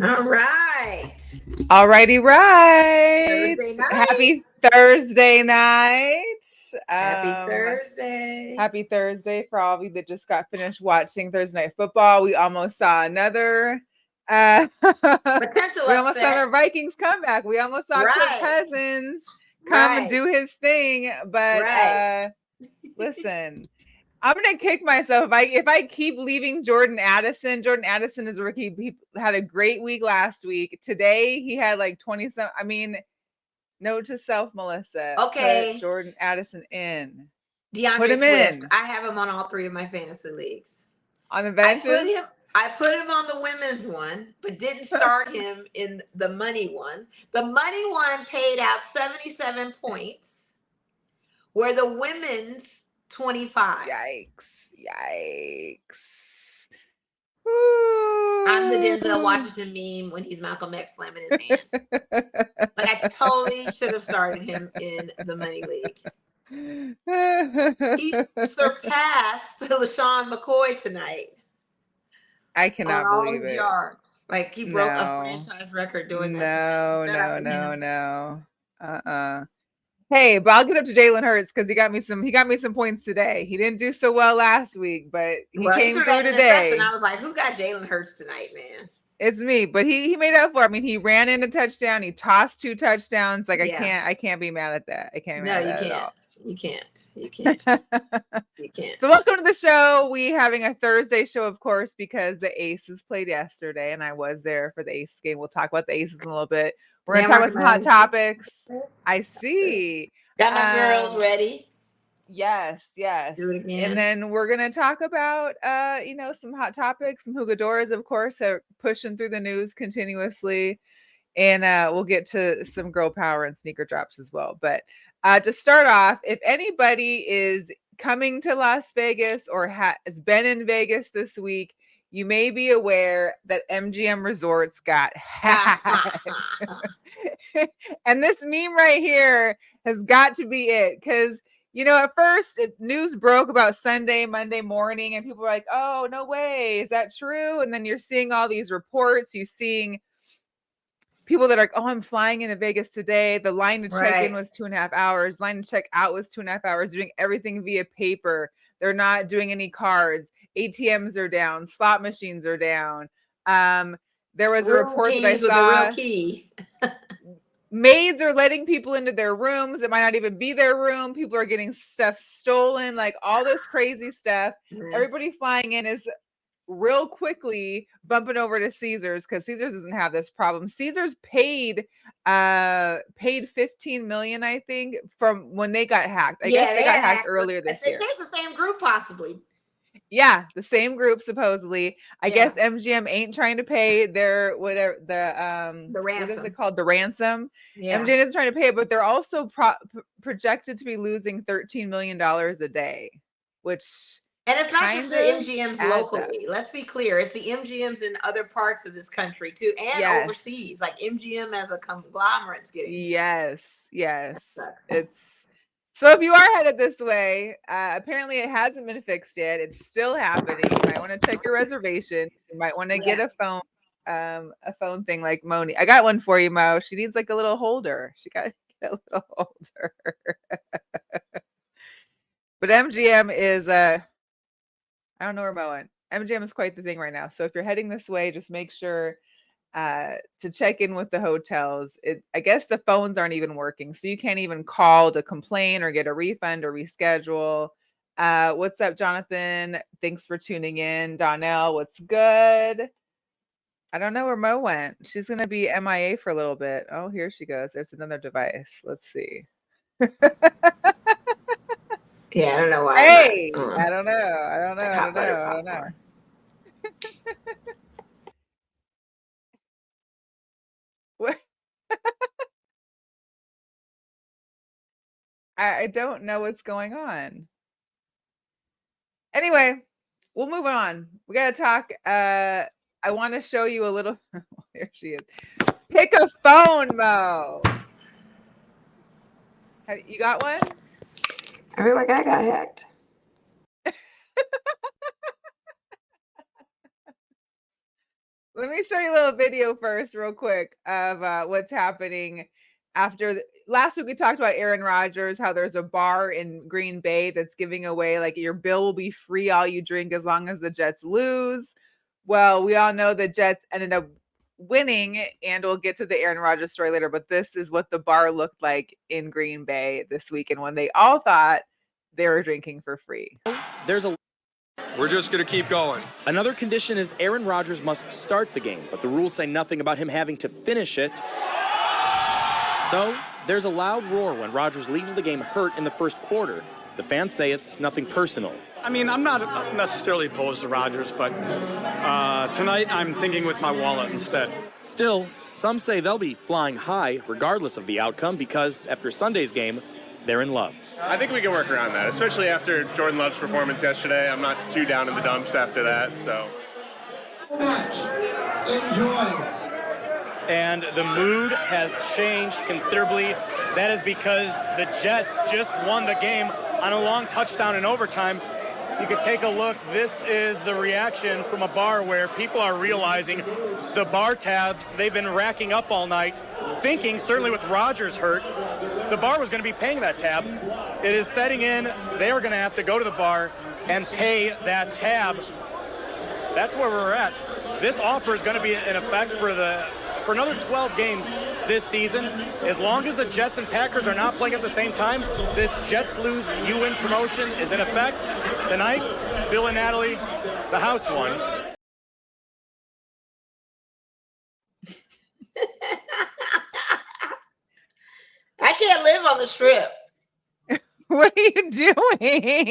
All right. All righty, right. Thursday night. Happy Thursday night. Happy Um, Thursday. Happy Thursday for all of you that just got finished watching Thursday Night Football. We almost saw another. Potential We almost saw upset. the Vikings comeback. We almost saw Kirk Right. Cousins come and Right. do his thing. But Right. listen, I'm gonna kick myself if I keep leaving Jordan Addison. Jordan Addison is a rookie. He had a great week last week. Today he had like 20 some. I mean, note to self, Melissa. Put Okay. Jordan Addison in. Put DeAndre him Swift. in I have him on all three of my fantasy leagues. on the I put benches. him I put him on the women's one, but didn't start him in the money one. The money one paid out 77 points, where the women's 25. Yikes! I'm the Denzel Ooh. Washington meme when he's Malcolm X slamming his hand. Like I totally should have started him in the money league. He surpassed LaShawn McCoy tonight I on cannot all believe his it. yards. Like he broke a No, franchise record doing that tonight. So no, shout out no, to no, him. no. Hey, but I'll get up to Jalen Hurts because he got me some points today. He didn't do so well last week, but he Well, he came threw through that interception. today. I was like, who got Jalen Hurts tonight, man? It's me, but he made up for it. I mean, he ran in a touchdown, he tossed 2 touchdowns. Like I Yeah. can't I can't be mad at that. I can't be No, mad you at can't. that You can't. You can't. at all. You can't. So welcome to the show. We having a Thursday show, of course, because the Aces played yesterday, and I was there for the Aces game. We'll talk about the Aces in a little bit. We're gonna Yeah, talk I'm about working some hot on topics. it. I see. Got my girls Um, ready. yes, Do it yes. And again. then we're gonna talk about some hot topics. Some jugadoras, of course, are pushing through the news continuously. And we'll get to some girl power and sneaker drops as well. But to start off, if anybody is coming to Las Vegas or has been in Vegas this week, you may be aware that MGM Resorts got hacked. And this meme right here has got to be it because at first news broke about Sunday, Monday morning, and people were like, "Oh, no way, is that true?" And then you're seeing all these reports. You're seeing people that are like, "Oh, I'm flying into Vegas today. The line to check in Right. was 2.5 hours. Line to check out was 2.5 hours. Doing everything via paper. They're not doing any cards. ATMs are down. Slot machines are down." Um, there was a Room report that I keys with the real saw. key. Maids are letting people into their rooms. It might not even be their room. People are getting stuff stolen. Like all this crazy stuff. Yes. Everybody flying in is real quickly bumping over to Caesars because Caesars doesn't have this problem. Caesars paid 15 million, I think, from when they got hacked. I guess Yeah, they they got had hacked hacked. earlier They this say year. it's the same group, possibly. Yeah, the same group supposedly. I Yeah. guess MGM ain't trying to pay their whatever The what is it ransom. called? The ransom. Yeah. MGM isn't trying to pay it, but they're also projected to be losing $13 million a day, which And it's not just kind the of MGMs adds up. locally. Let's be clear. It's the MGMs in other parts of this country too, and Yes. overseas. Like MGM as a conglomerate's getting hit. That Yes. sucks. It's so if you are headed this way, apparently it hasn't been fixed yet. It's still happening. You might want to check your reservation. You might want to get Yeah. a phone thing like Moni. I got one for you, Mo. She needs like a little holder. She got to get a little holder. But MGM is I don't know where Mo went. MGM is quite the thing right now. So if you're heading this way, just make sure to check in with the hotels. I guess the phones aren't even working, so you can't even call to complain or get a refund or reschedule. What's up, Jonathan? Thanks for tuning in. Donnell, what's good? I don't know where Mo went. She's gonna be MIA for a little bit. Oh, here she goes. There's another device. Let's see. Yeah, I don't know why I'm not. Hey, I don't know. I don't know. Like I don't hot know. butter I don't know. popcorn. What? I don't know what's going on. Anyway, we'll move on. We gotta talk. I want to show you a little. Here she is. Pick a phone, Mo. You got one? I feel like I got hacked. Let me show you a little video first, real quick, of what's happening after. Last week we talked about Aaron Rodgers, how there's a bar in Green Bay that's giving away, like, your bill will be free, all you drink, as long as the Jets lose. Well, we all know the Jets ended up winning, and we'll get to the Aaron Rodgers story later, but this is what the bar looked like in Green Bay this weekend when they all thought they were drinking for free. We're just going to keep going. Another condition is Aaron Rodgers must start the game, but the rules say nothing about him having to finish it. So there's a loud roar when Rodgers leaves the game hurt in the first quarter. The fans say it's nothing personal. I mean, I'm not necessarily opposed to Rodgers, but tonight I'm thinking with my wallet instead. Still, some say they'll be flying high regardless of the outcome because after Sunday's game, they're in love. I think we can work around that, especially after Jordan Love's performance yesterday. I'm not too down in the dumps after that, so. Enjoy. And the mood has changed considerably. That is because the Jets just won the game on a long touchdown in overtime. You could take a look. This is the reaction from a bar where people are realizing the bar tabs they've been racking up all night, thinking, certainly with Rodgers hurt, the bar was going to be paying that tab. It is setting in. They are going to have to go to the bar and pay that tab. That's where we're at. This offer is going to be in effect for another 12 games this season. As long as the Jets and Packers are not playing at the same time, this Jets lose, you win promotion is in effect. Tonight, Bill and Natalie, the house won. I can't live on the strip. What are you doing?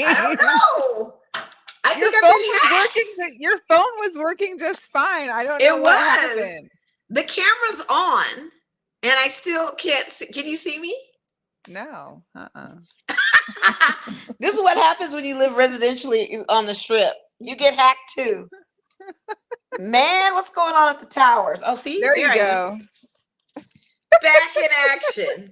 I don't know. I Your think phone I've was been hacked. working. Your phone was working just fine. I don't know It what was. happened. The camera's on, and I still can't see. Can you see me? No. This is what happens when you live residentially on the strip. You get hacked too. Man, what's going on at the towers? Oh, see? There you I go. am. Back in action.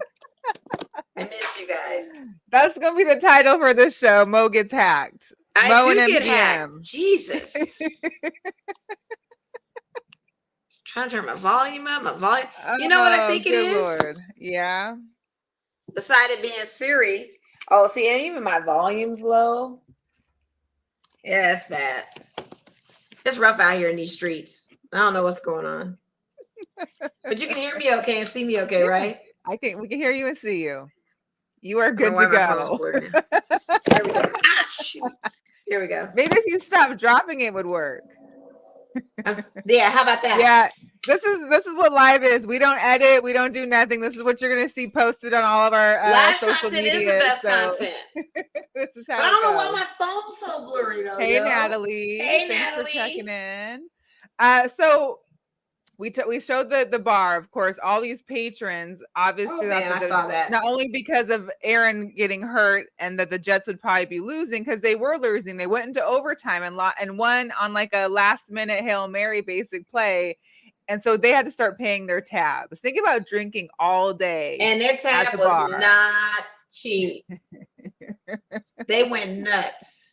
I miss you guys. That's gonna be the title for this show. Mo gets hacked. I Mo do and get MGM. hacked. Jesus. Trying to turn my volume up. You know what I think it good is? Lord. Yeah. Besides it being Siri. Oh, see, and even my volume's low. Yeah, it's bad. It's rough out here in these streets. I don't know what's going on. But you can hear me okay and see me okay, right? We can hear you and see you. You are good Why to my phone's go. blurry now. There we go. Ah, shoot. There we go. Maybe if you stop dropping it would work. Yeah, how about that? Yeah. This is what live is. We don't edit. We don't do nothing. This is what you're gonna see posted on all of our Live social content media. is the best so content. This is how But I don't know it why goes. my phone's so blurry though. Hey, yo. Natalie. Hey, Thanks Natalie. for checking in. So we showed the bar, of course, all these patrons, obviously, Oh, man, I saw that. not only because of Aaron getting hurt and that the Jets would probably be losing because they were losing. They went into overtime and won on like a last minute Hail Mary basic play. And so they had to start paying their tabs. Think about drinking all day. And their tab the was bar. not cheap. They went nuts.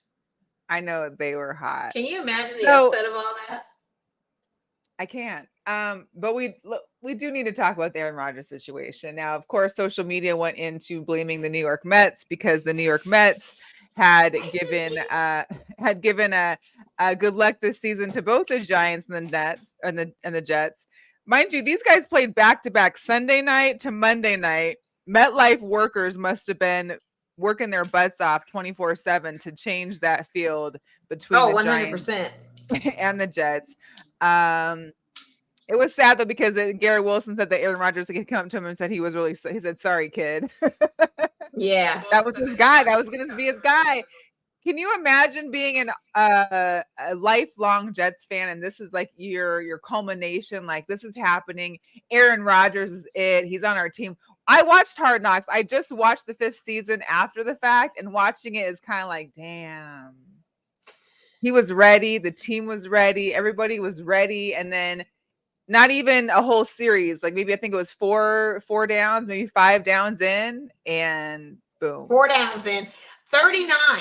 I know they were hot. Can you imagine the upset of all that? I can't. But we do need to talk about the Aaron Rodgers situation. Now, of course, social media went into blaming the New York Mets because the New York Mets had given a good luck this season to both the Giants and the Nets and the Jets. Mind you, these guys played back-to-back Sunday night to Monday night. MetLife workers must have been working their butts off 24/7 to change that field between the 100%. Giants and the Jets. It was sad though because Gary Wilson said that Aaron Rodgers had come to him and said he was really he said, "Sorry, kid." Yeah, that was his guy. That was going to be his guy. Can you imagine being a lifelong Jets fan and this is like your culmination? Like this is happening. Aaron Rodgers is it. He's on our team. I watched Hard Knocks. I just watched the 5th season after the fact, and watching it is kind of like, damn. He was ready. The team was ready. Everybody was ready, and then not even a whole series. Like maybe I think it was four downs, maybe 5 downs in, and boom. 4 downs in. 39.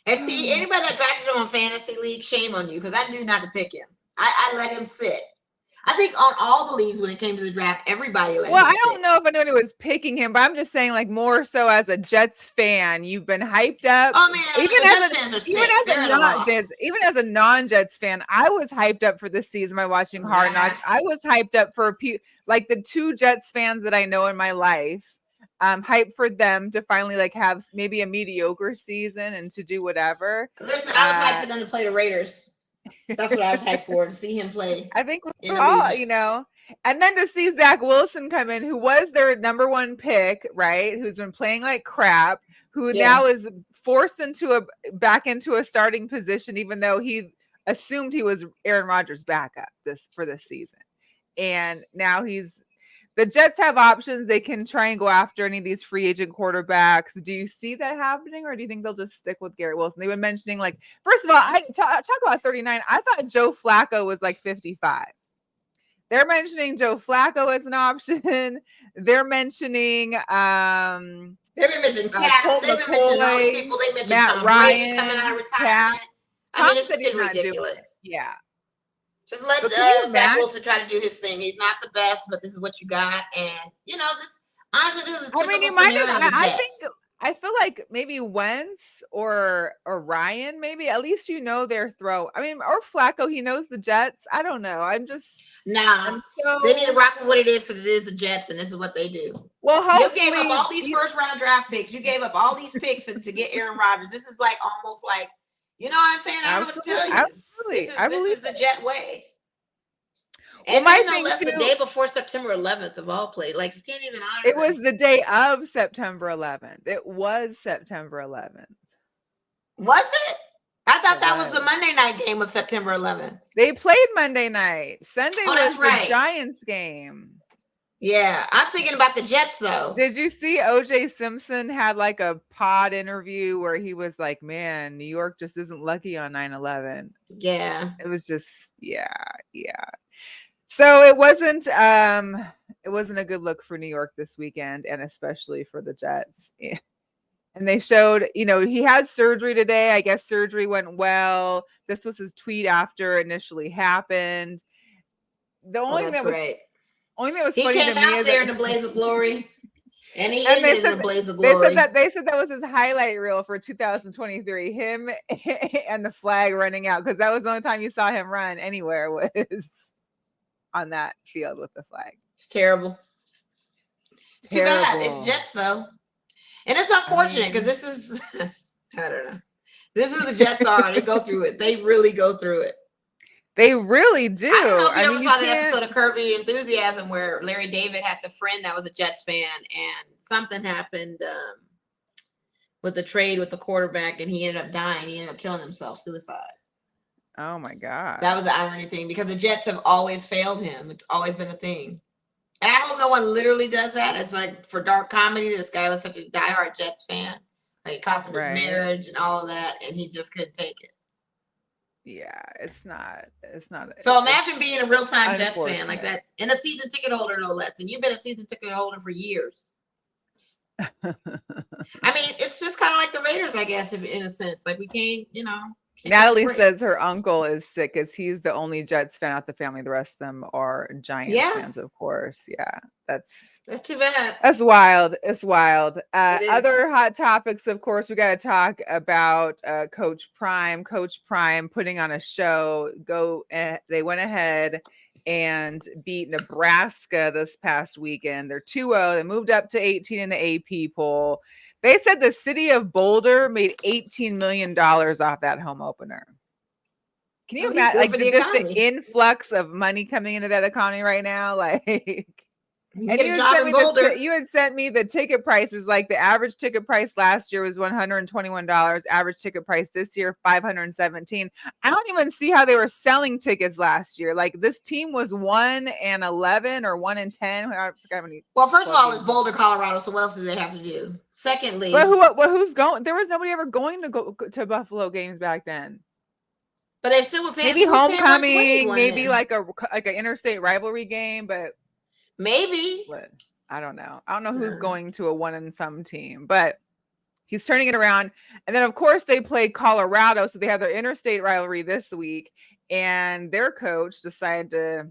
And see, anybody that drafted him on fantasy league, shame on you, because I knew not to pick him. I let him sit. I think on all the leagues when it came to the draft, everybody let him I sit. don't know if anyone was picking him, but I'm just saying, like, more so as a Jets fan, you've been hyped up. Oh man, Even the as Jets a fans are even sick. as They're a at a loss. non-Jets, even as a non-Jets fan, I was hyped up for this season by watching Hard Knocks. I was hyped up for like the 2 Jets fans that I know in my life. Hyped for them to finally like have maybe a mediocre season and to do whatever. Listen, I was hyped for them to play the Raiders. That's what I was hyped for, to see him play. I think we're all, you know, and then to see Zach Wilson come in, who was their number 1 pick, right? Who's been playing like crap, who now is forced back into a starting position, even though he assumed he was Aaron Rodgers' backup for this season. And now the Jets have options. They can try and go after any of these free agent quarterbacks. Do you see that happening, or do you think they'll just stick with Garrett Wilson? They've been mentioning, like, first of all, I talk about 39. I thought Joe Flacco was like 55. They're mentioning Joe Flacco as an option. They're mentioning they've been mentioning Cap. Colt They've been mentioning all these people. They mentioned Matt Tom Ryan, Brady coming out of retirement. I mean, it's just getting ridiculous. Yeah. Just let Zach Wilson try to do his thing. He's not the best, but this is what you got. And, you know, honestly, this is a typical scenario of the Jets. I feel like maybe Wentz or Ryan, maybe at least you know their throw. I mean, or Flacco, he knows the Jets. I don't know. They need to rock with what it is, because it is the Jets, and this is what they do. Well, you gave up all these first-round draft picks. You gave up all these picks to get Aaron Rodgers. This is like almost like, you know what I'm saying? I don't know what to tell you. Absolutely. This is the Jet way. And my thing less the day before September 11th of all play. Like, you can't even honor it. Was the day of September 11th. It was September 11th. Was it? I thought that was the Monday night game was September 11th. They played Monday night. Sunday was the Giants game. Yeah, I'm thinking about the Jets, though. Did you see O.J. Simpson had like a pod interview where he was like, man, New York just isn't lucky on 9/11. Yeah. It was just, yeah. So it wasn't a good look for New York this weekend, and especially for the Jets. And they showed, you know, he had surgery today. I guess surgery went well. This was his tweet after it initially happened. The only thing that was funny to me is there in the blaze of glory, and he ended in the blaze of glory. They said that was his highlight reel for 2023. Him and the flag running out, because that was the only time you saw him run anywhere was on that field with the flag. It's terrible. It's too bad. It's Jets though, and it's unfortunate because this is I don't know. This is who the Jets are. They go through it. They really go through it. They really do. I don't know if you ever saw that episode of Curb Your Enthusiasm where Larry David had the friend that was a Jets fan, and something happened with the trade with the quarterback, and he ended up dying. He ended up killing himself, suicide. Oh my God. That was the irony thing, because the Jets have always failed him. It's always been a thing. And I hope no one literally does that. It's like for dark comedy, this guy was such a diehard Jets fan. Like, it cost him his marriage and all of that, and he just couldn't take it. Yeah, it's not. So imagine being a real-time Jets fan like that, and a season ticket holder, no less. And you've been a season ticket holder for years. I mean, it's just kind of like the Raiders, I guess, if in a sense. Like, we can't, you know. Natalie says her uncle is sick because he's the only Jets fan out the family. The rest of them are Giants fans, of course. Yeah, that's too bad. That's wild. It's wild. Other hot topics, of course, we got to talk about Coach Prime. Coach Prime putting on a show. They went ahead and beat Nebraska this past weekend. They're 2-0. They moved up to 18 in the AP poll. They said the city of Boulder made $18 million off that home opener. Can you imagine? Like, the influx of money coming into that economy right now? Like, and you had sent me the ticket prices. Like, the average ticket price last year was $121. Average ticket price this year, $517. I don't even see how they were selling tickets last year. Like, this team was 1-11 or 1-10. I forgot how many. Well, first of all, it's Boulder, Colorado. So what else do they have to do? Secondly, but who's going? There was nobody ever going to go to Buffalo games back then. But they still were paying. Maybe homecoming, maybe like an interstate rivalry game, but. Maybe. I don't know. I don't know who's going to a 1-and-some team, but He's turning it around. And then, of course, they play Colorado. So they have their interstate rivalry this week. And their coach decided to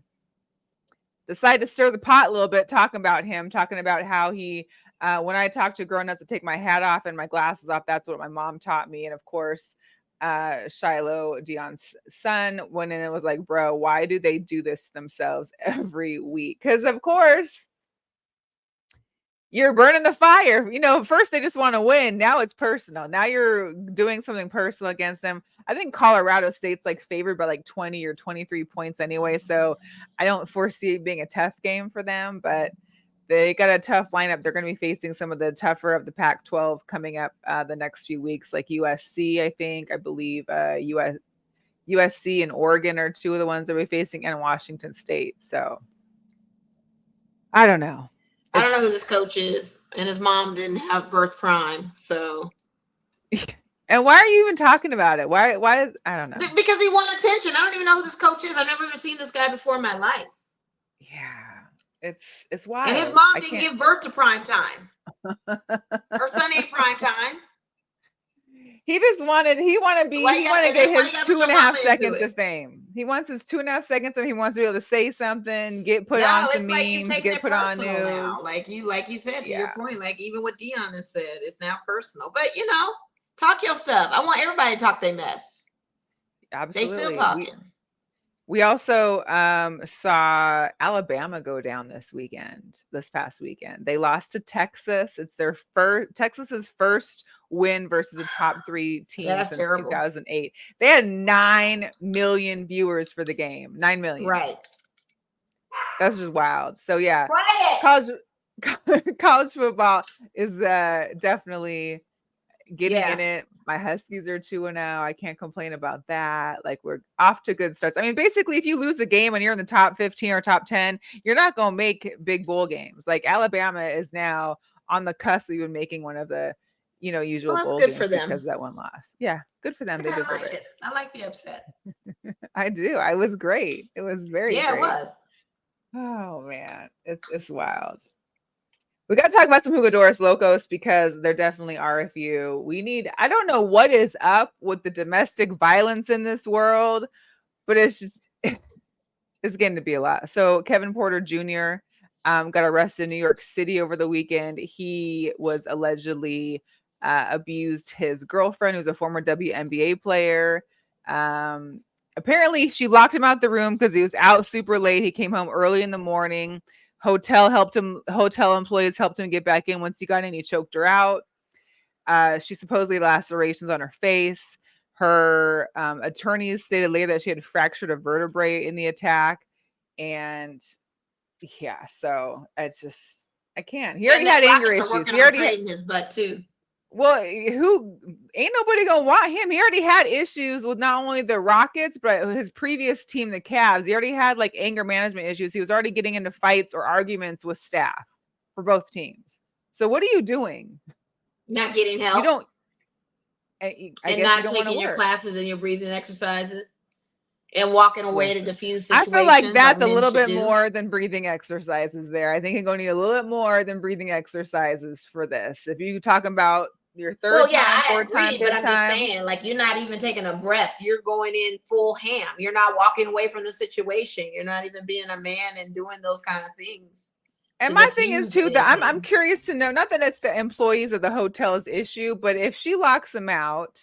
stir the pot a little bit, talking about how he, when I talk to grown-ups to take my hat off and my glasses off, that's what my mom taught me. And of course, Shiloh, Dion's son, went in and was like, bro, why do they do this to themselves every week? Because, of course, you're burning the fire. First they just want to win. Now it's personal. Now you're doing something personal against them. I think Colorado State's like favored by like 20 or 23 points anyway. So I don't foresee it being a tough game for them, but they got a tough lineup. They're going to be facing some of the tougher of the Pac-12 coming up the next few weeks, like USC, I believe USC and Oregon are two of the ones that we're facing, and Washington State. So I don't know. I don't know who this coach is, and his mom didn't have birth prime, so. And why are you even talking about it? Why? I don't know. Because he wanted attention. I don't even know who this coach is. I've never even seen this guy before in my life. Yeah, it's wild. And his mom didn't give birth to prime time. Her son ain't prime time. He wanted to get his 2.5 seconds of fame. He wants his 2.5 seconds, and he wants to be able to say something, get put on some memes, get put on news. Now. Like you said, to your point, like even what Dion has said, it's now personal. But talk your stuff. I want everybody to talk their mess. Absolutely. They still talking. We also saw Alabama go down this past weekend. They lost to Texas. It's their Texas's first win versus a top 3 team since terrible. 2008. They had 9 million viewers for the game. 9 million. Right. That's just wild. So yeah, college football is definitely getting in it. My Huskies are 2-0. I can't complain about that. Like, we're off to good starts. I mean, basically, if you lose a game and you're in the top 15 or top 10, you're not going to make big bowl games. Like, Alabama is now on the cusp of even making one of the, usual bowl games for them because of that one loss. Yeah, good for them. They deserve it. I like the upset. I do. It was great. It was very great. It was. Oh, man. It's wild. We got to talk about some Jugadores Locos because there definitely are a few. I don't know what is up with the domestic violence in this world, but it's getting to be a lot. So Kevin Porter Jr. Got arrested in New York City over the weekend. He was allegedly abused his girlfriend, who's a former WNBA player. Apparently she locked him out the room because he was out super late. He came home early in the morning. Hotel employees helped him get back in. Once he got in, he choked her out. She supposedly had lacerations on her face. Her attorneys stated later that she had fractured a vertebrae in the attack. And yeah, so it's just, I can't. He already had anger issues. He already had his butt too. Well, who ain't nobody gonna want him? He already had issues with not only the Rockets, but his previous team, the Cavs. He already had like anger management issues. He was already getting into fights or arguments with staff for both teams. So what are you doing? Not getting help. You don't. And not taking your classes and your breathing exercises and walking away to diffuse situations. I feel like that's a little bit more than breathing exercises there. I think you're going to need a little bit more than breathing exercises for this. If you're talking about your third time, fourth time, but I'm just saying, like, you're not even taking a breath. You're going in full ham. You're not walking away from the situation. You're not even being a man and doing those kind of things. And my thing is too that I'm curious to know, not that it's the employees of the hotel's issue, but if she locks them out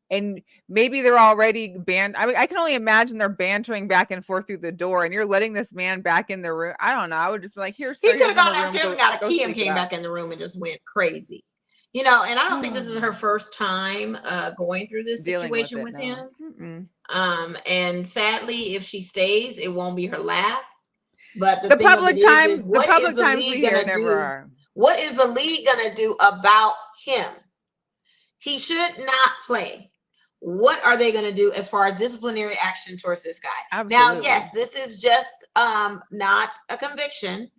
and maybe they're already banned. I mean, I can only imagine they're bantering back and forth through the door and you're letting this man back in the room. I don't know. I would just be like, here, he could have gone downstairs and got a key and came back in the room and just went crazy. And I don't think this is her first time going through this situation with him. And sadly, if she stays, it won't be her last. But the public times we hear never are. What is the league gonna do about him? He should not play. What are they gonna do as far as disciplinary action towards this guy? Absolutely. Now, yes, this is just not a conviction.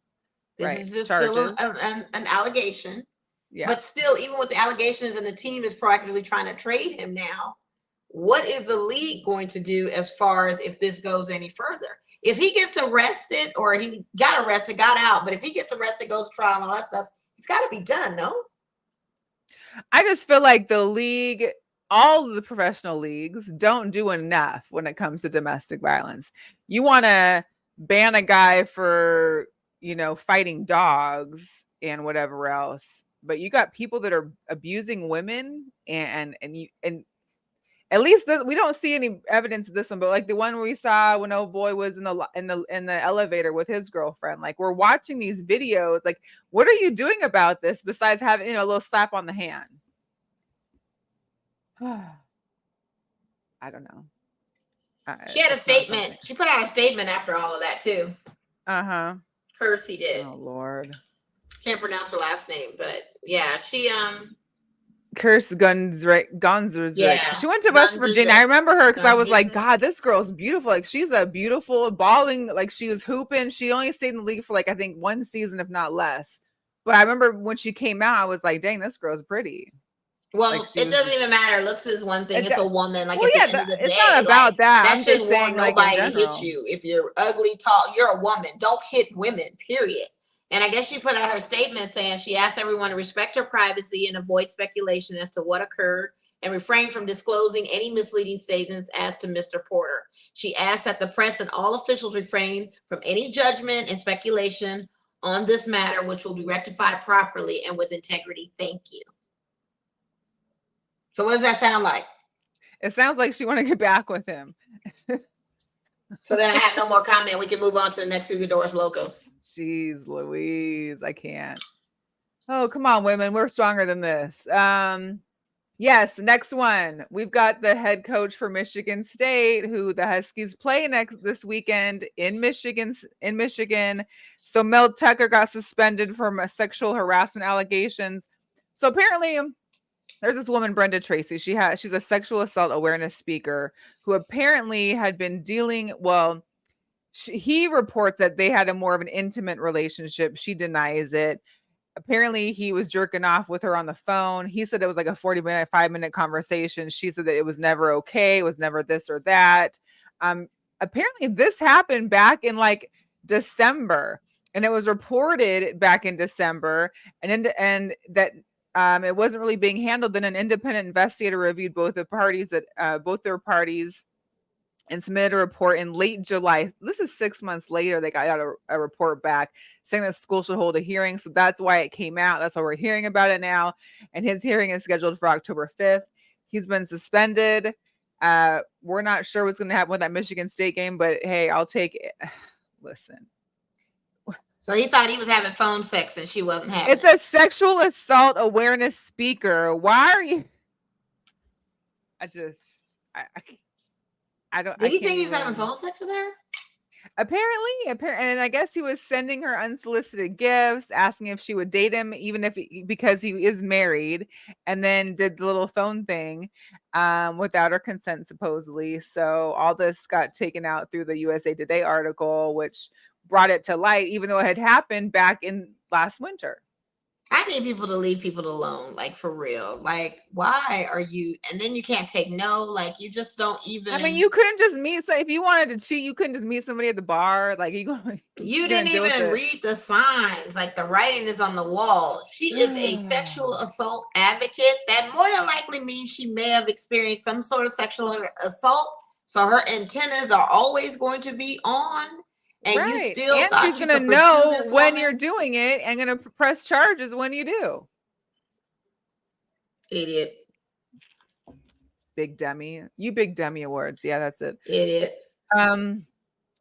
This is just still an allegation. Yeah. But still, even with the allegations and the team is proactively trying to trade him now, what is the league going to do as far as if this goes any further? If he gets arrested or he got arrested, got out, but if he gets arrested, goes to trial and all that stuff, it's got to be done, no? I just feel like the league, all of the professional leagues, don't do enough when it comes to domestic violence. You want to ban a guy for, fighting dogs and whatever else, but you got people that are abusing women, and at least we don't see any evidence of this one, but like the one we saw when old boy was in the elevator with his girlfriend. Like, we're watching these videos. Like, what are you doing about this besides having a little slap on the hand? I don't know. She had a statement. She put out a statement after all of that too. Kersey did. Oh Lord. Can't pronounce her last name, but yeah, she Kirst Gunzers. Yeah. She went to West Virginia. I remember her because I was like, God, this girl's beautiful. Like, she's a beautiful balling. Like, she was hooping. She only stayed in the league for like, I think 1 season, if not less. But I remember when she came out, I was like, dang, this girl's pretty. Well, like, it doesn't even matter. Looks is one thing. It's a woman. Like, well, at the end of the day, it's not about like, that. That I'm shouldn't just saying, want like, nobody to hit you. If you're ugly, tall, you're a woman. Don't hit women, period. And I guess she put out her statement saying she asked everyone to respect her privacy and avoid speculation as to what occurred and refrain from disclosing any misleading statements as to Mr. Porter. She asked that the press and all officials refrain from any judgment and speculation on this matter, which will be rectified properly and with integrity. Thank you. So what does that sound like? It sounds like she want to get back with him. So then I have no more comment. We can move on to the next Hugo Doris Locos. Jeez Louise, I can't. Oh, come on, women. We're stronger than this. Yes, next one. We've got the head coach for Michigan State, who the Huskies play this weekend in Michigan. So Mel Tucker got suspended from sexual harassment allegations. So apparently, there's this woman, Brenda Tracy. She's a sexual assault awareness speaker who apparently had been dealing. Well, he reports that they had a more of an intimate relationship. She denies it. Apparently he was jerking off with her on the phone. He said it was like a 40-minute, 5-minute conversation. She said that it was never okay. It was never this or that. Apparently this happened back in like December, and it was reported back in December, and that it wasn't really being handled. Then an independent investigator reviewed both their parties and submitted a report in late July. This is 6 months later. They got out a report back saying that school should hold a hearing. So that's why it came out. That's why we're hearing about it now. And his hearing is scheduled for October 5th. He's been suspended. We're not sure what's going to happen with that Michigan State game, but hey, I'll take it. Listen. So he thought he was having phone sex and she wasn't having it. It's a sexual assault awareness speaker. Why are you? I don't. Did he think he was having phone sex with her? Apparently, and I guess he was sending her unsolicited gifts, asking if she would date him, even because he is married, and then did the little phone thing without her consent, supposedly. So all this got taken out through the USA Today article, which brought it to light, even though it had happened back in last winter. I need people to leave people alone, like, for real. Like, why are you? And then you can't take no. Like, you just don't even. I mean, you couldn't just meet. So if you wanted to cheat, you couldn't just meet somebody at the bar. Like, you didn't even read the signs. Like, the writing is on the wall. She is a sexual assault advocate. That more than likely means she may have experienced some sort of sexual assault. So her antennas are always going to be on. And right. You still and she's going to know when you're doing it and going to press charges when you do. Idiot. Big dummy. You big dummy awards. Yeah, that's it. Idiot.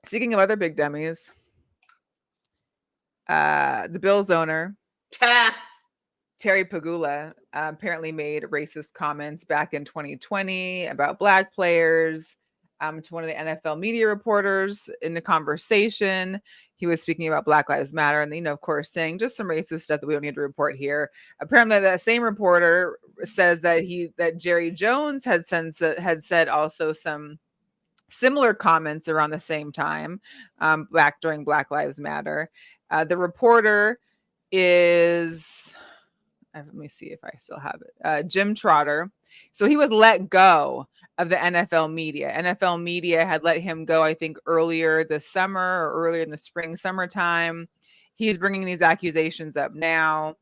Speaking of other big dummies, the Bills owner, Terry Pagula, apparently made racist comments back in 2020 about Black players. To one of the NFL media reporters in the conversation. He was speaking about Black Lives Matter and, of course, saying just some racist stuff that we don't need to report here. Apparently, that same reporter says that Jerry Jones had said also some similar comments around the same time, during Black Lives Matter. The reporter is, let me see if I still have it, Jim Trotter. So he was let go of the NFL media. NFL media had let him go, I think, earlier this summer or earlier in the summertime. He's bringing these accusations up now.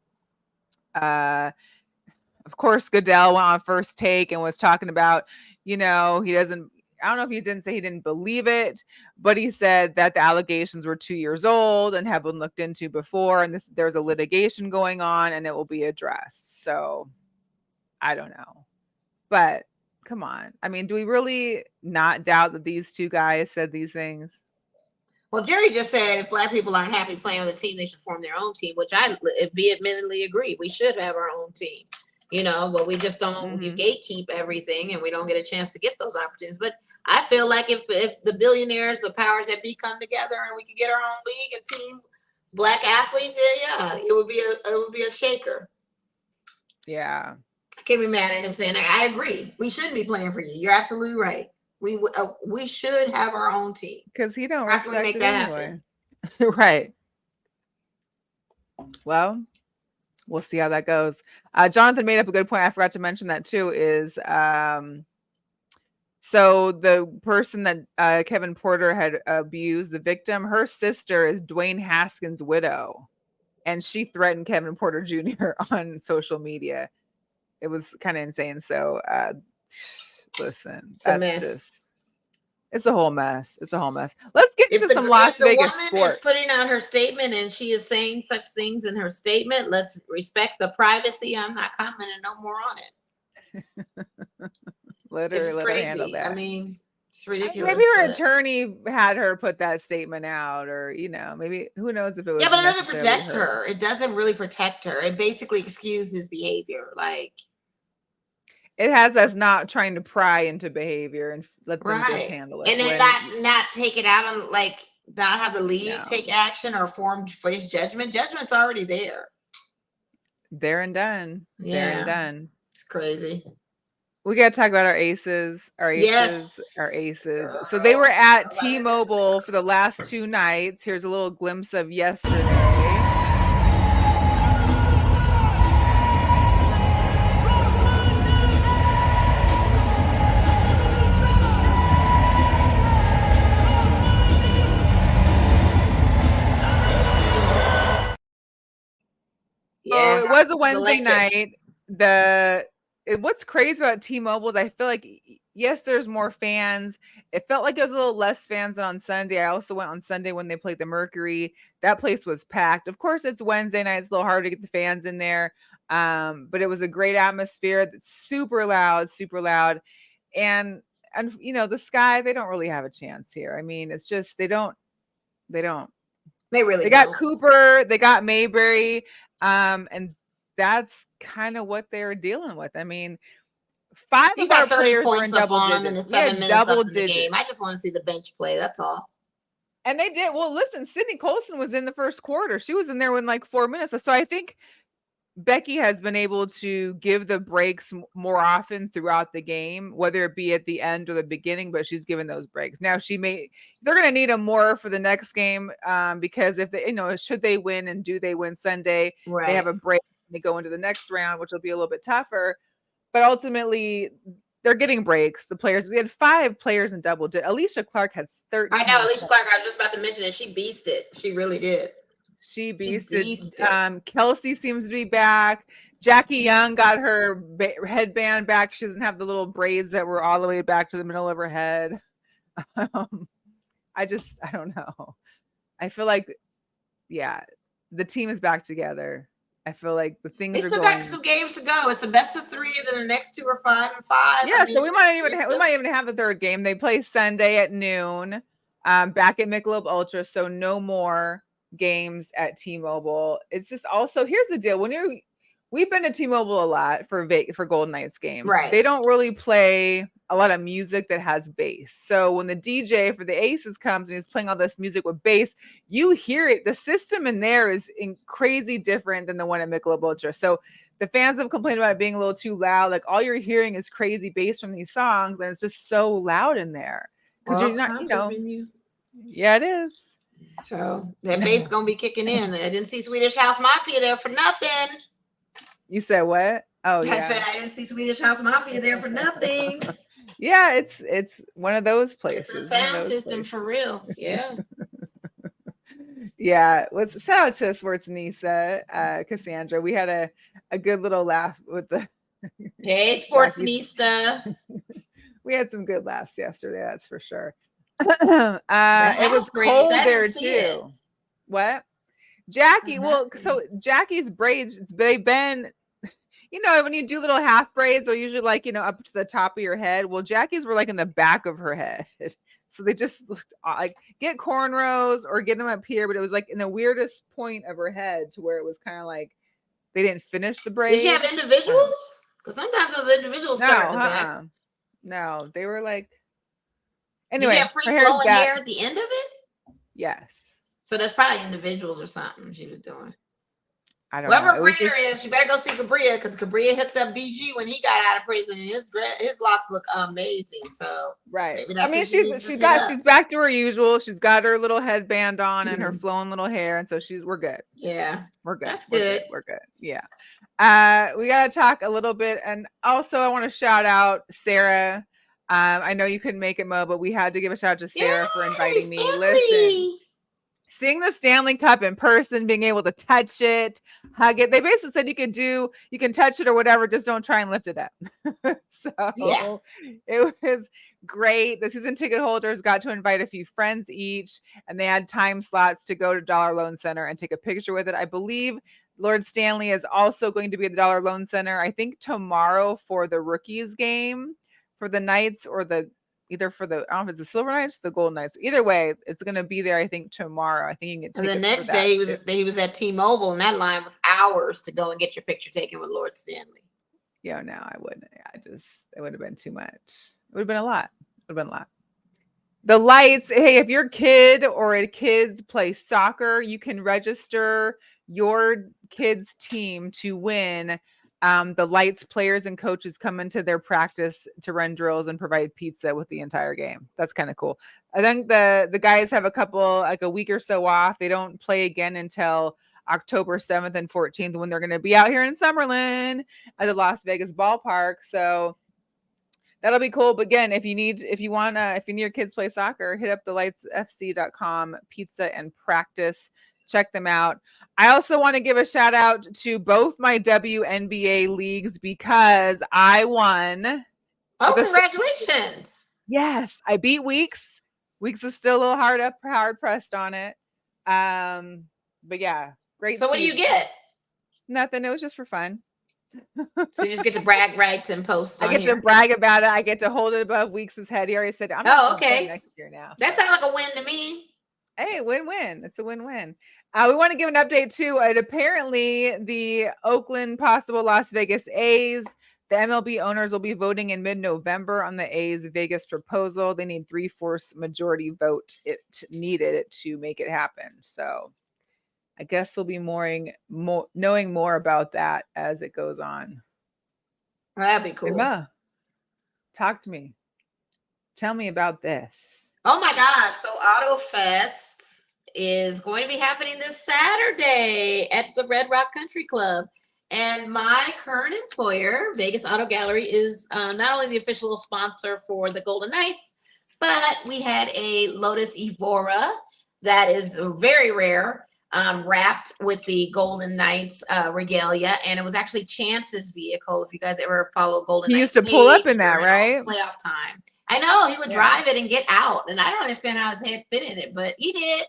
of course, Goodell went on First Take and was talking about, he doesn't. I don't know if he didn't say he didn't believe it, but he said that the allegations were 2 years old and have been looked into before, and there's a litigation going on, and it will be addressed. So, I don't know, but come on. I mean, do we really not doubt that these two guys said these things? Well, Jerry just said if Black people aren't happy playing with a team, they should form their own team, which I vehemently agree. We should have our own team, but we just don't gatekeep everything, and we don't get a chance to get those opportunities. But I feel like if the billionaires, the powers that be, come together and we could get our own league and team Black athletes, it would be a shaker. Yeah, I can't be mad at him saying that. I agree. We shouldn't be playing for you. You're absolutely right. We should have our own team because he don't respect respect make it that anyway. Right. Well, we'll see how that goes. Jonathan made up a good point. I forgot to mention that too. Is so the person that Kevin Porter had abused, the victim, her sister is Dwayne Haskins' widow, and she threatened Kevin Porter Jr. on social media. It was kind of insane. So, listen, it's a whole mess. It's a whole mess. Let's get into some Las Vegas sports. If the woman is putting out her statement and she is saying such things in her statement, let's respect the privacy. I'm not commenting no more on it. Let her handle that. I mean, it's ridiculous. Maybe her attorney had her put that statement out, or maybe who knows if it was. Yeah, but it doesn't protect her. It doesn't really protect her. It basically excuses behavior. Like, it has us not trying to pry into behavior and let them just handle it, and then not take it out on, like, not have the league take action or form face judgment. Judgment's already there. There and done. Yeah. There and done. It's crazy. We got to talk about our aces. So they were at T-Mobile for the last 2 nights. Here's a little glimpse of yesterday. Yeah, so it was a Wednesday night. What's crazy about T-Mobile is I feel like, yes, there's more fans. It felt like there was a little less fans than on Sunday. I also went on Sunday when they played the Mercury. That place was packed. Of course, it's Wednesday night. It's a little hard to get the fans in there. But it was a great atmosphere. That's super loud. And the Sky, they don't really have a chance here. I mean, it's just, they don't. They got Cooper, they got Mayberry, and that's kind of what they're dealing with. I mean, 5 of our players were in double digits. In the 7 minutes left in the game. I just want to see the bench play. That's all. And they did. Well, listen, Sydney Colson was in the first quarter. She was in there in like 4 minutes. So I think Becky has been able to give the breaks more often throughout the game, whether it be at the end or the beginning, but she's given those breaks. Now they're going to need them more for the next game, because if they, should they win and do they win Sunday, they have a break and they go into the next round, which will be a little bit tougher, but ultimately they're getting breaks. The players, we had 5 players in double digits. Alicia Clark had 13. I know Alicia Clark. I was just about to mention it. She beasted. She really did. She beasted. Kelsey seems to be back. Jackie Young got her headband back. She doesn't have the little braids that were all the way back to the middle of her head. I don't know. I feel like, the team is back together. I feel like the things they still got some games to go. It's the best of 3, and then the next 2 are 5-5. Yeah, so we might even have the third game. They play Sunday at noon, back at Michelob Ultra. So no more games at T-Mobile. It's just also, here's the deal. We've been to T-Mobile a lot for Golden Knights games. Right. They don't really play a lot of music that has bass. So when the DJ for the Aces comes and he's playing all this music with bass, you hear it. The system in there is crazy different than the one at Michelob Ultra. So the fans have complained about it being a little too loud. Like, all you're hearing is crazy bass from these songs, and it's just so loud in there. Because you're not, Yeah, it is. So that bass gonna be kicking in. I didn't see Swedish House Mafia there for nothing. You said what? Oh, yeah. I said I didn't see Swedish House Mafia there for nothing. Yeah, it's one of those places. It's a sound system for real. Yeah. Yeah. Shout out to Sports Nisa, Cassandra. We had a good little laugh with the Hey, Jackie's- Sportsnista. We had some good laughs yesterday, that's for sure. The It was half braids, cold I there didn't see it. too. What? Jackie, The well, half so braids. Jackie's braids, they've been, when you do little half braids, they're usually like, up to the top of your head. Well, Jackie's were like in the back of her head. So they just looked like, get cornrows or get them up here, but it was like in the weirdest point of her head to where it was kind of like they didn't finish the braid. Did she have individuals? Because sometimes those individuals No, start in the back. no, they were like, Did anyway, she have free her hair's flowing back. hair at the end of it? Yes. So that's probably individuals or something she was doing. I don't know. Whoever It was braider just, is, she better go see Cabria because Cabria hooked up BG when he got out of prison, and his locks look amazing. So right. maybe I that's mean, who she needs to hit up. she's back to her usual. She's got her little headband on and her Mhm. flowing little hair, and so we're good. Yeah, We're good. that's We're good. We're good. Yeah. We got to talk a little bit, and also I want to shout out Sarah. I know you couldn't make it, Mo, but we had to give a shout out to Sarah for inviting me. Listen, seeing the Stanley Cup in person, being able to touch it, hug it. They basically said you can touch it or whatever, just don't try and lift it up. So Yeah. it was great. The season ticket holders got to invite a few friends each, and they had time slots to go to Dollar Loan Center and take a picture with it. I believe Lord Stanley is also going to be at the Dollar Loan Center, I think tomorrow for the Rookies game for the Knights or either for the, I don't know if it's the Silver Knights, the Gold Knights. Either way, it's going to be there, I think, tomorrow. I think you can get And tickets the next for that day he was at T-Mobile, and that line was hours to go and get your picture taken with Lord Stanley. Yeah, no, I wouldn't. It would have been too much. It would have been a lot. The lights. Hey, if your kid or kids play soccer, you can register your kid's team to win. The lights players and coaches come into their practice to run drills and provide pizza with the entire game. That's kind of cool. I think the guys have a week or so off. They don't play again until October 7th and 14th when they're going to be out here in Summerlin at the Las Vegas ballpark. So that'll be cool. But again, if you need your kids play soccer, hit up the lightsfc.com pizza and practice. Check them out. I also want to give a shout out to both my WNBA leagues because I won. Oh, congratulations. Yes, I beat Weeks. Weeks is still a little hard pressed on it. But yeah, great. So what do you get? Nothing. It was just for fun. So you just get to brag rights and post. I get to brag about it. I get to hold it above Weeks' head. He already said, I'm not going to play next year now. That sounds like a win to me. Hey, win-win. It's a win-win. We want to give an update too. Apparently, the Oakland, possible Las Vegas A's, the MLB owners will be voting in mid-November on the A's Vegas proposal. They need 3/4 majority vote needed to make it happen. So I guess we'll be knowing more about that as it goes on. That'd be cool. Emma, talk to me. Tell me about this. Oh my gosh. So AutoFest is going to be happening this Saturday at the Red Rock Country Club. And my current employer, Vegas Auto Gallery, is not only the official sponsor for the Golden Knights, but we had a Lotus Evora that is very rare, wrapped with the Golden Knights regalia. And it was actually Chance's vehicle. If you guys ever follow Golden Knights, he used to pull up in that, right? Playoff time. I know he would drive it and get out, and I don't understand how his head fit in it, but he did.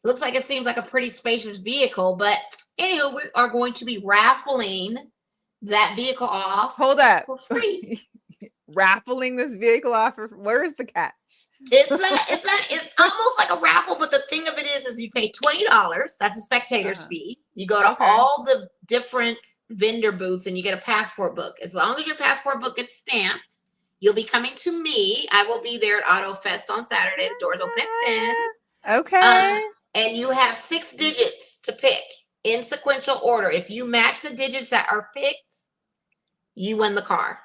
Looks like it seems like a pretty spacious vehicle, but anywho, we are going to be raffling that vehicle off. Hold up. For free. Raffling this vehicle off. Where's the catch? It's almost like a raffle, but the thing of it is you pay $20. That's a spectator's fee. You go to all the different vendor booths and you get a passport book. As long as your passport book gets stamped, you'll be coming to me. I will be there at AutoFest on Saturday. The doors open at 10. Okay. And you have 6 digits to pick in sequential order. If you match the digits that are picked, you win the car.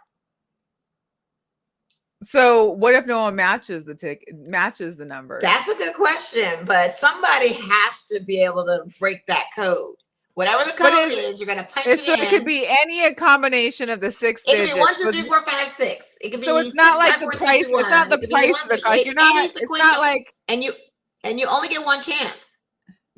So what if no one matches the number? That's a good question, but somebody has to be able to break that code. Whatever the code is, you're going to punch it in. So it could be any combination of the 6 digits. It could be 1, 2, 3, 4, 5, 6. It could be. So it's not like the price. It's not the price of the car. You're not. It's not like. And you only get one chance.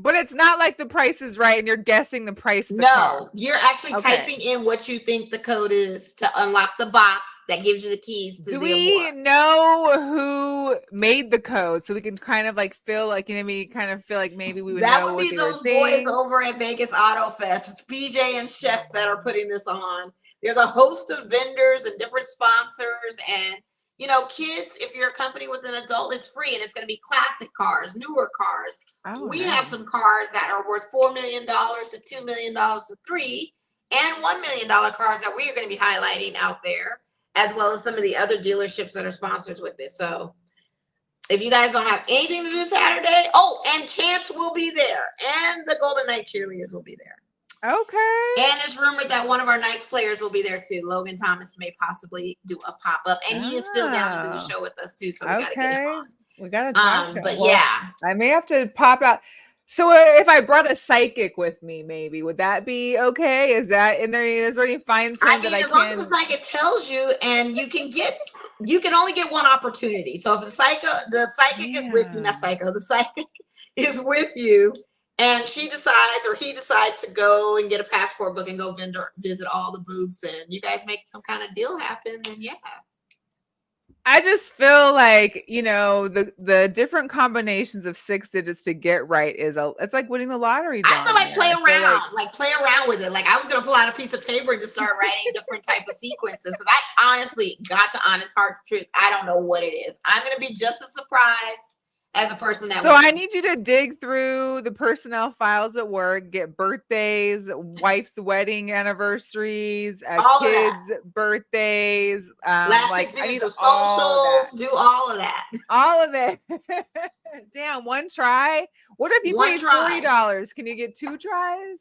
But it's not like the price is right and you're guessing the price of the car. No, you're actually Okay. typing in what you think the code is to unlock the box that gives you the keys to Do the we award. know who made the code so we can kind of like feel like maybe we would That know would what be they were those boys saying? over at Vegas Auto Fest, PJ and Chef, that are putting this on. There's a host of vendors and different sponsors, and you know, kids, if you're a company with an adult, it's free, and it's going to be classic cars, newer cars. Oh, We nice. have some cars that are worth $4 million to $2 million to $3 and $1 million cars that we are going to be highlighting out there, as well as some of the other dealerships that are sponsors with it. So if you guys don't have anything to do Saturday, oh, and Chance will be there, and the Golden Knight cheerleaders will be there. Okay. And it's rumored that one of our Knights players will be there too. Logan Thomas may possibly do a pop-up, and he is still down to do the show with us too, so we gotta get him on. We gotta talk to him. But Well, yeah, I may have to pop out. So if I brought a psychic with me, maybe would that be okay? Is that in there? Is there any fine print that I as long can? as the psychic tells you, and you can only get one opportunity. So if the psychic is with you, not psycho, the psychic is with you, and she decides or he decides to go and get a passport book and go visit all the booths, and you guys make some kind of deal happen, then yeah. I just feel like, you know, the different combinations of 6 digits to get right it's like winning the lottery. I feel like play around with it. Like I was gonna pull out a piece of paper and just start writing different type of sequences, because I honestly, got to honest heart to truth, I don't know what it is. I'm gonna be just as surprised as a person that. So I need you to dig through the personnel files at work, get birthdays, wife's wedding anniversaries, kids' birthdays, last like 6 I need digits of all socials, do all of that. All of it. Damn, one try. What if you paid $40? Can you get 2 tries?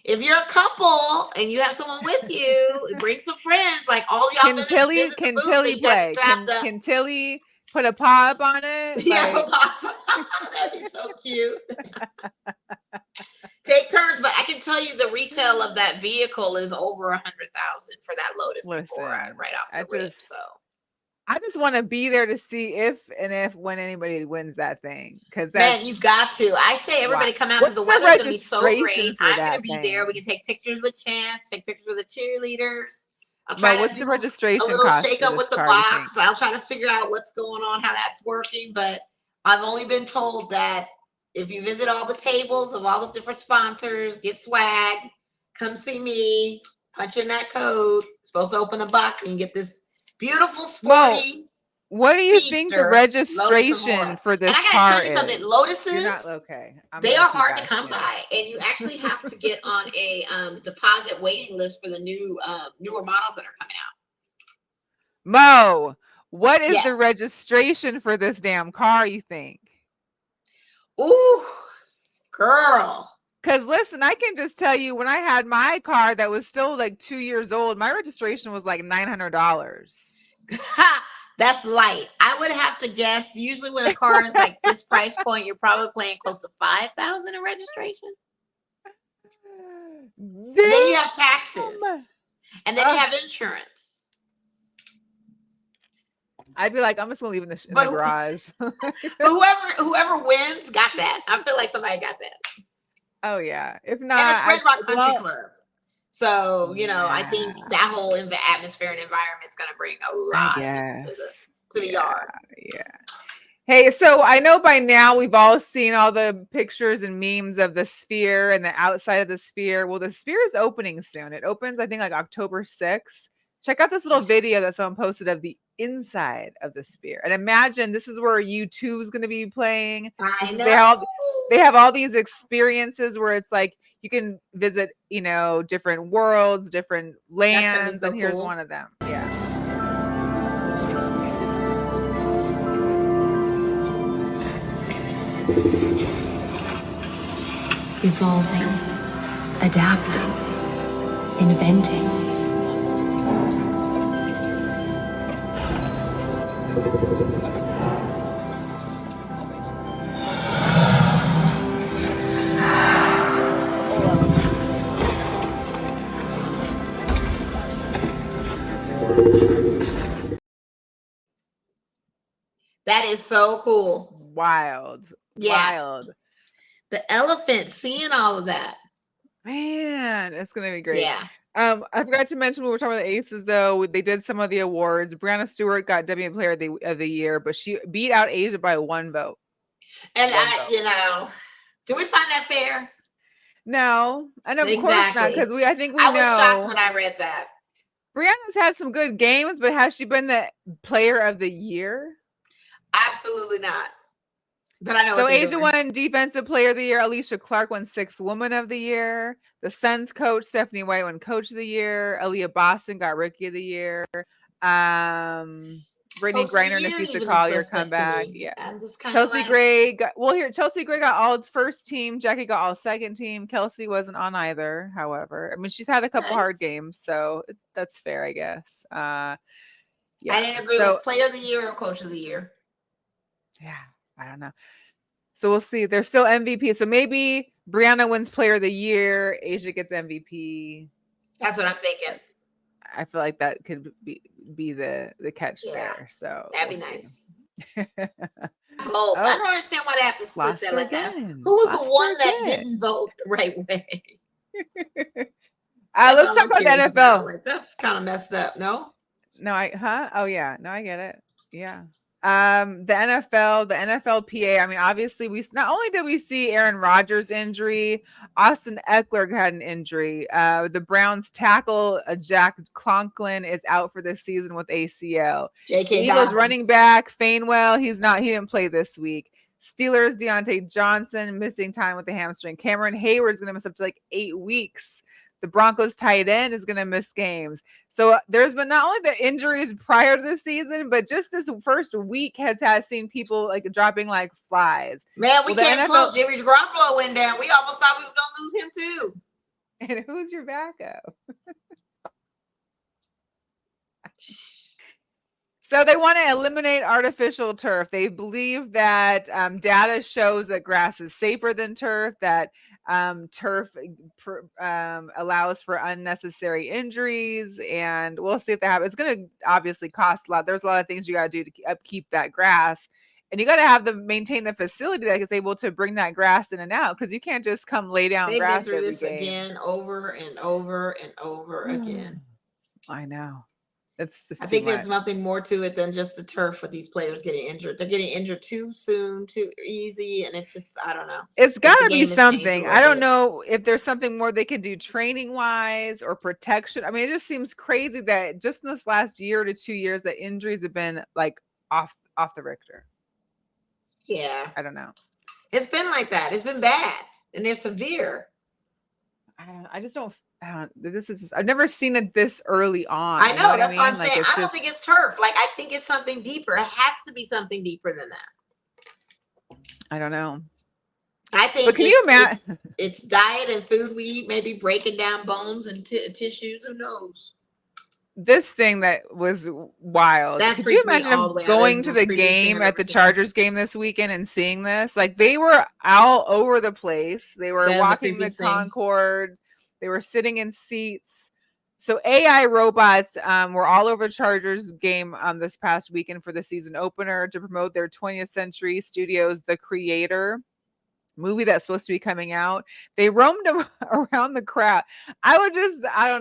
If you're a couple and you have someone with you, bring some friends. Like all y'all. Can Tilly play? Can Tilly put a paw up on it? Yeah, that'd be so cute. Take turns, but I can tell you the retail of that vehicle is over $100,000 for that Lotus right off the rip. So I just want to be there to see when anybody wins that thing. Because man, you got to. I say everybody come out because the weather's gonna be so great. I'm gonna be there. We can take pictures with Chance, take pictures with the cheerleaders. I'll try what's the registration a little cost shake up with the box. I'll try to figure out what's going on, how that's working. But I've only been told that if you visit all the tables of all those different sponsors, get swag, come see me, punch in that code. Supposed to open a box and you get this beautiful sporty. What do you think the registration for this car is? And I gotta tell you something, Lotuses, okay. They are hard to come by, and you actually have to get on a deposit waiting list for the newer models that are coming out. Mo, what is the registration for this damn car, you think? Ooh, girl. Because listen, I can just tell you, when I had my car that was still like 2 years old, my registration was like $900. That's light. I would have to guess. Usually, when a car is like this price point, you're probably paying close to $5,000 in registration. And then you have taxes, and then you have insurance. I'd be like, I'm just gonna leave in the garage. But whoever wins got that. I feel like somebody got that. Oh yeah. If not, and it's Red Rock Country Club. So, you know, I think that whole atmosphere and environment is going to bring a lot to the yard. Yeah. Hey, so I know by now we've all seen all the pictures and memes of the Sphere and the outside of the Sphere. Well, the Sphere is opening soon. It opens, I think, like October 6th. Check out this little video that someone posted of the inside of the Sphere. And imagine this is where U2 is going to be playing. I know. They have all these experiences where it's like, you can visit, you know, different worlds, different lands, and here's one of them. Yeah. Evolving, adapting, inventing. That is so cool. Wild. Yeah. Wild. The elephant, seeing all of that. Man, it's gonna be great. Yeah. I forgot to mention when we were talking about the Aces, though. They did some of the awards. Brianna Stewart got WNBA Player of the Year, but she beat out Asia by 1 vote. And do we find that fair? No, and of course not, because I think we I was know. shocked when I read that. Brianna's had some good games, but has she been the Player of the Year? Absolutely not. But I know. So Asia won Defensive Player of the Year. Alicia Clark won 6th Woman of the Year. The Suns coach Stephanie White won Coach of the Year. Aaliyah Boston got Rookie of the Year. Brittany Griner and Nafisa Collier come back. Yeah. Chelsea Gray got Chelsea Gray got all first team. Jackie got all second team. Kelsey wasn't on either, however. I mean, she's had a couple hard games, so that's fair, I guess. Yeah. I didn't agree with Player of the Year or Coach of the Year. Yeah, I don't know. So we'll see. There's still MVP. So maybe Brianna wins Player of the Year. Asia gets MVP. That's what I'm thinking. I feel like that could be the catch there. So that'd be nice. Vote. I don't understand why they have to split that like that. Who was the one that didn't vote the right way? Let's talk about the NFL. Like, that's kind of messed up. No. Oh yeah. No, I get it. Yeah. The NFLPA. I mean, obviously, not only did we see Aaron Rodgers' injury, Austin Eckler had an injury. The Browns tackle Jack Conklin is out for this season with ACL. Eagles running back Fainwell, he didn't play this week. Steelers Deontay Johnson missing time with the hamstring. Cameron Hayward's going to miss up to like 8 weeks. The Broncos tight end is going to miss games. So there's been not only the injuries prior to the season, but just this first week has seen people like dropping like flies. Man, we came close. Jimmy Garoppolo went down. We almost thought we was going to lose him too. And who's your backup? So they want to eliminate artificial turf. They believe that data shows that grass is safer than turf, that turf allows for unnecessary injuries, and we'll see if that happens. It's going to obviously cost a lot. There's a lot of things you got to do to upkeep that grass, and you got to maintain the facility that is able to bring that grass in and out, because you can't just come lay down grass every game. They've been through this again over and over and over again. I know. It's just I think there's nothing more to it than just the turf with these players getting injured. They're getting injured too soon, too easy, and it's just, I don't know. It's got to be something. I don't know if there's something more they can do training wise or protection. I mean, it just seems crazy that just in this last year to 2 years that injuries have been like off the Richter. Yeah, I don't know. It's been like that. It's been bad, and they're severe. This is just, I've never seen it this early on. I know, that's what I'm saying. I don't think it's turf. Like, I think it's something deeper. It has to be something deeper than that. I don't know. I think but can you imagine? It's diet and food we eat, maybe breaking down bones and tissues. Who knows? This thing that was wild. Could you imagine going to the game at the Chargers game this weekend and seeing this? Like, they were all over the place. They were walking the Concord. They were sitting in seats. So AI robots were all over Chargers game this past weekend for the season opener to promote their 20th Century Studios The Creator movie that's supposed to be coming out. They roamed around the crowd. I don't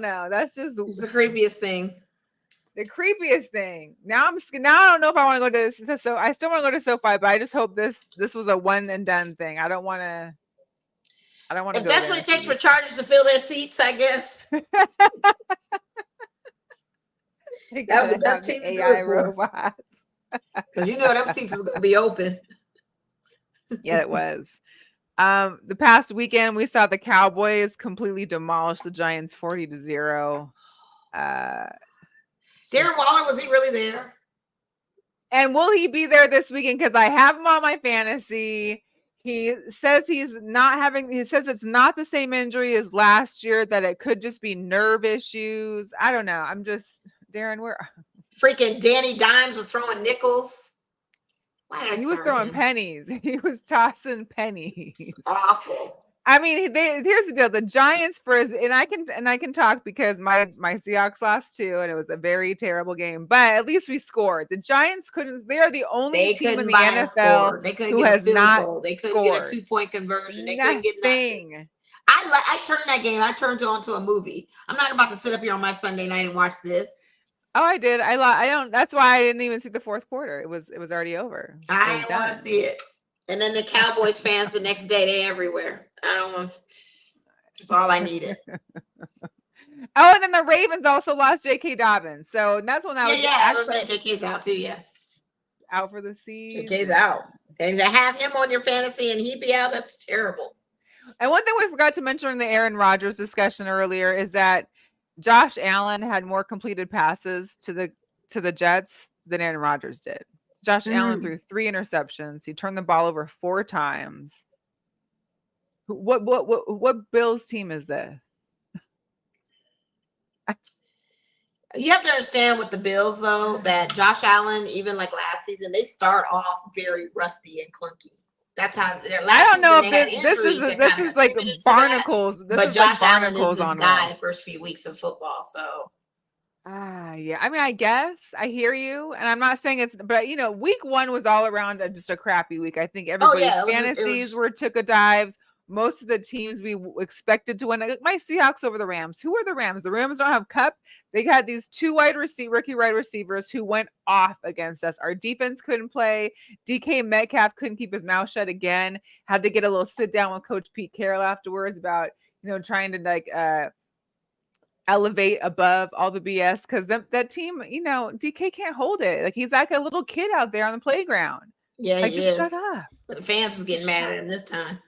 know. It's the creepiest thing. The creepiest thing. Now I don't know if I want to go to this. So I still want to go to SoFi, but I just hope this was a one and done thing. I don't want to. If that's what it takes for Chargers to fill their seats, I guess. That was the best team to do it for. Because you know them seats was going to be open. Yeah, it was. The past weekend, we saw the Cowboys completely demolish the Giants 40-0. Darren Waller, was he really there? And will he be there this weekend? Because I have him on my fantasy. He says it's not the same injury as last year, that it could just be nerve issues. I don't know. Darren, where? Freaking Danny Dimes was throwing nickels. He was throwing pennies. He was tossing pennies. Awful. I mean, here's the deal. The Giants and I can talk because my Seahawks lost too, and it was a very terrible game. But at least we scored. The Giants couldn't. They are the only They team in couldn't the buy a NFL score. They couldn't who get a has field not goal. They couldn't get a scored 2-point conversion. They couldn't get nothing. nothing. I turned that game. I turned it onto a movie. I'm not about to sit up here on my Sunday night and watch this. Oh, I did. I don't. That's why I didn't even see the fourth quarter. It was already over. I didn't want to see it. And then the Cowboys fans the next day, they everywhere. I don't want. That's all I needed. Oh, and then the Ravens also lost J.K. Dobbins. So that's when that was actually JK's out too. Yeah, out for the season. JK's out, and to have him on your fantasy and he be out, that's terrible. And one thing we forgot to mention in the Aaron Rodgers discussion earlier is that Josh Allen had more completed passes to the Jets than Aaron Rodgers did. Josh Allen threw 3 interceptions. He turned the ball over 4 times. What Bills team is this? You have to understand with the Bills though that Josh Allen, even like last season, they start off very rusty and clunky. That's how their last. I don't know if this is like barnacles. This is Josh like barnacles Allen is this on guy Ross. First few weeks of football, so. Yeah. I mean, I guess I hear you, and I'm not saying it's, but week 1 was all around just a crappy week. I think everybody's fantasies took a dives. Most of the teams we expected to win, like my Seahawks over the Rams. Who are the Rams? The Rams don't have Cup. They had these 2 rookie wide receivers who went off against us. Our defense couldn't play. DK Metcalf couldn't keep his mouth shut again. Had to get a little sit down with Coach Pete Carroll afterwards about trying to elevate above all the BS because that team, DK can't hold it. Like he's like a little kid out there on the playground. Yeah, like he just is. shut up. But the fans was getting mad at him this time.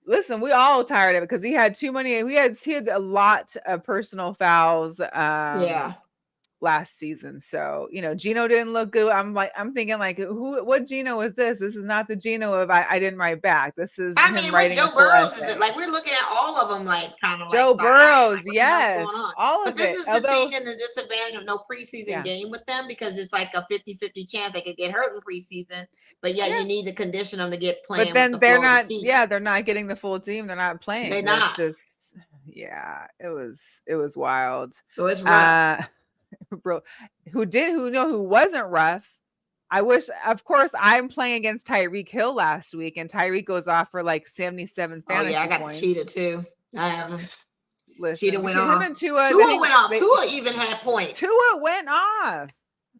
Listen, we all tired of it because he had too many. He had a lot of personal fouls. Last season. So, Gino didn't look good. I'm thinking what Gino is this? This is not the Gino of I didn't write back. This is him writing Joe Burrows is it? Like we're looking at all of them kind of Joe Burrows, yes. All of but this it. is the thing and the disadvantage of no preseason game with them because it's like a 50-50 chance they could get hurt in preseason, but you need to condition them to get playing. But then they're not they're not getting the full team. They're not playing. They're not. Just it was wild. So it's rough. Bro, who wasn't rough. I wish, of course, I'm playing against Tyreek Hill last week, and Tyreek goes off for like 77 fantasy I got points. the Cheetah too. I have him. Listen, Cheetah went off. Him and Tua went off. Tua even had points. Tua went off.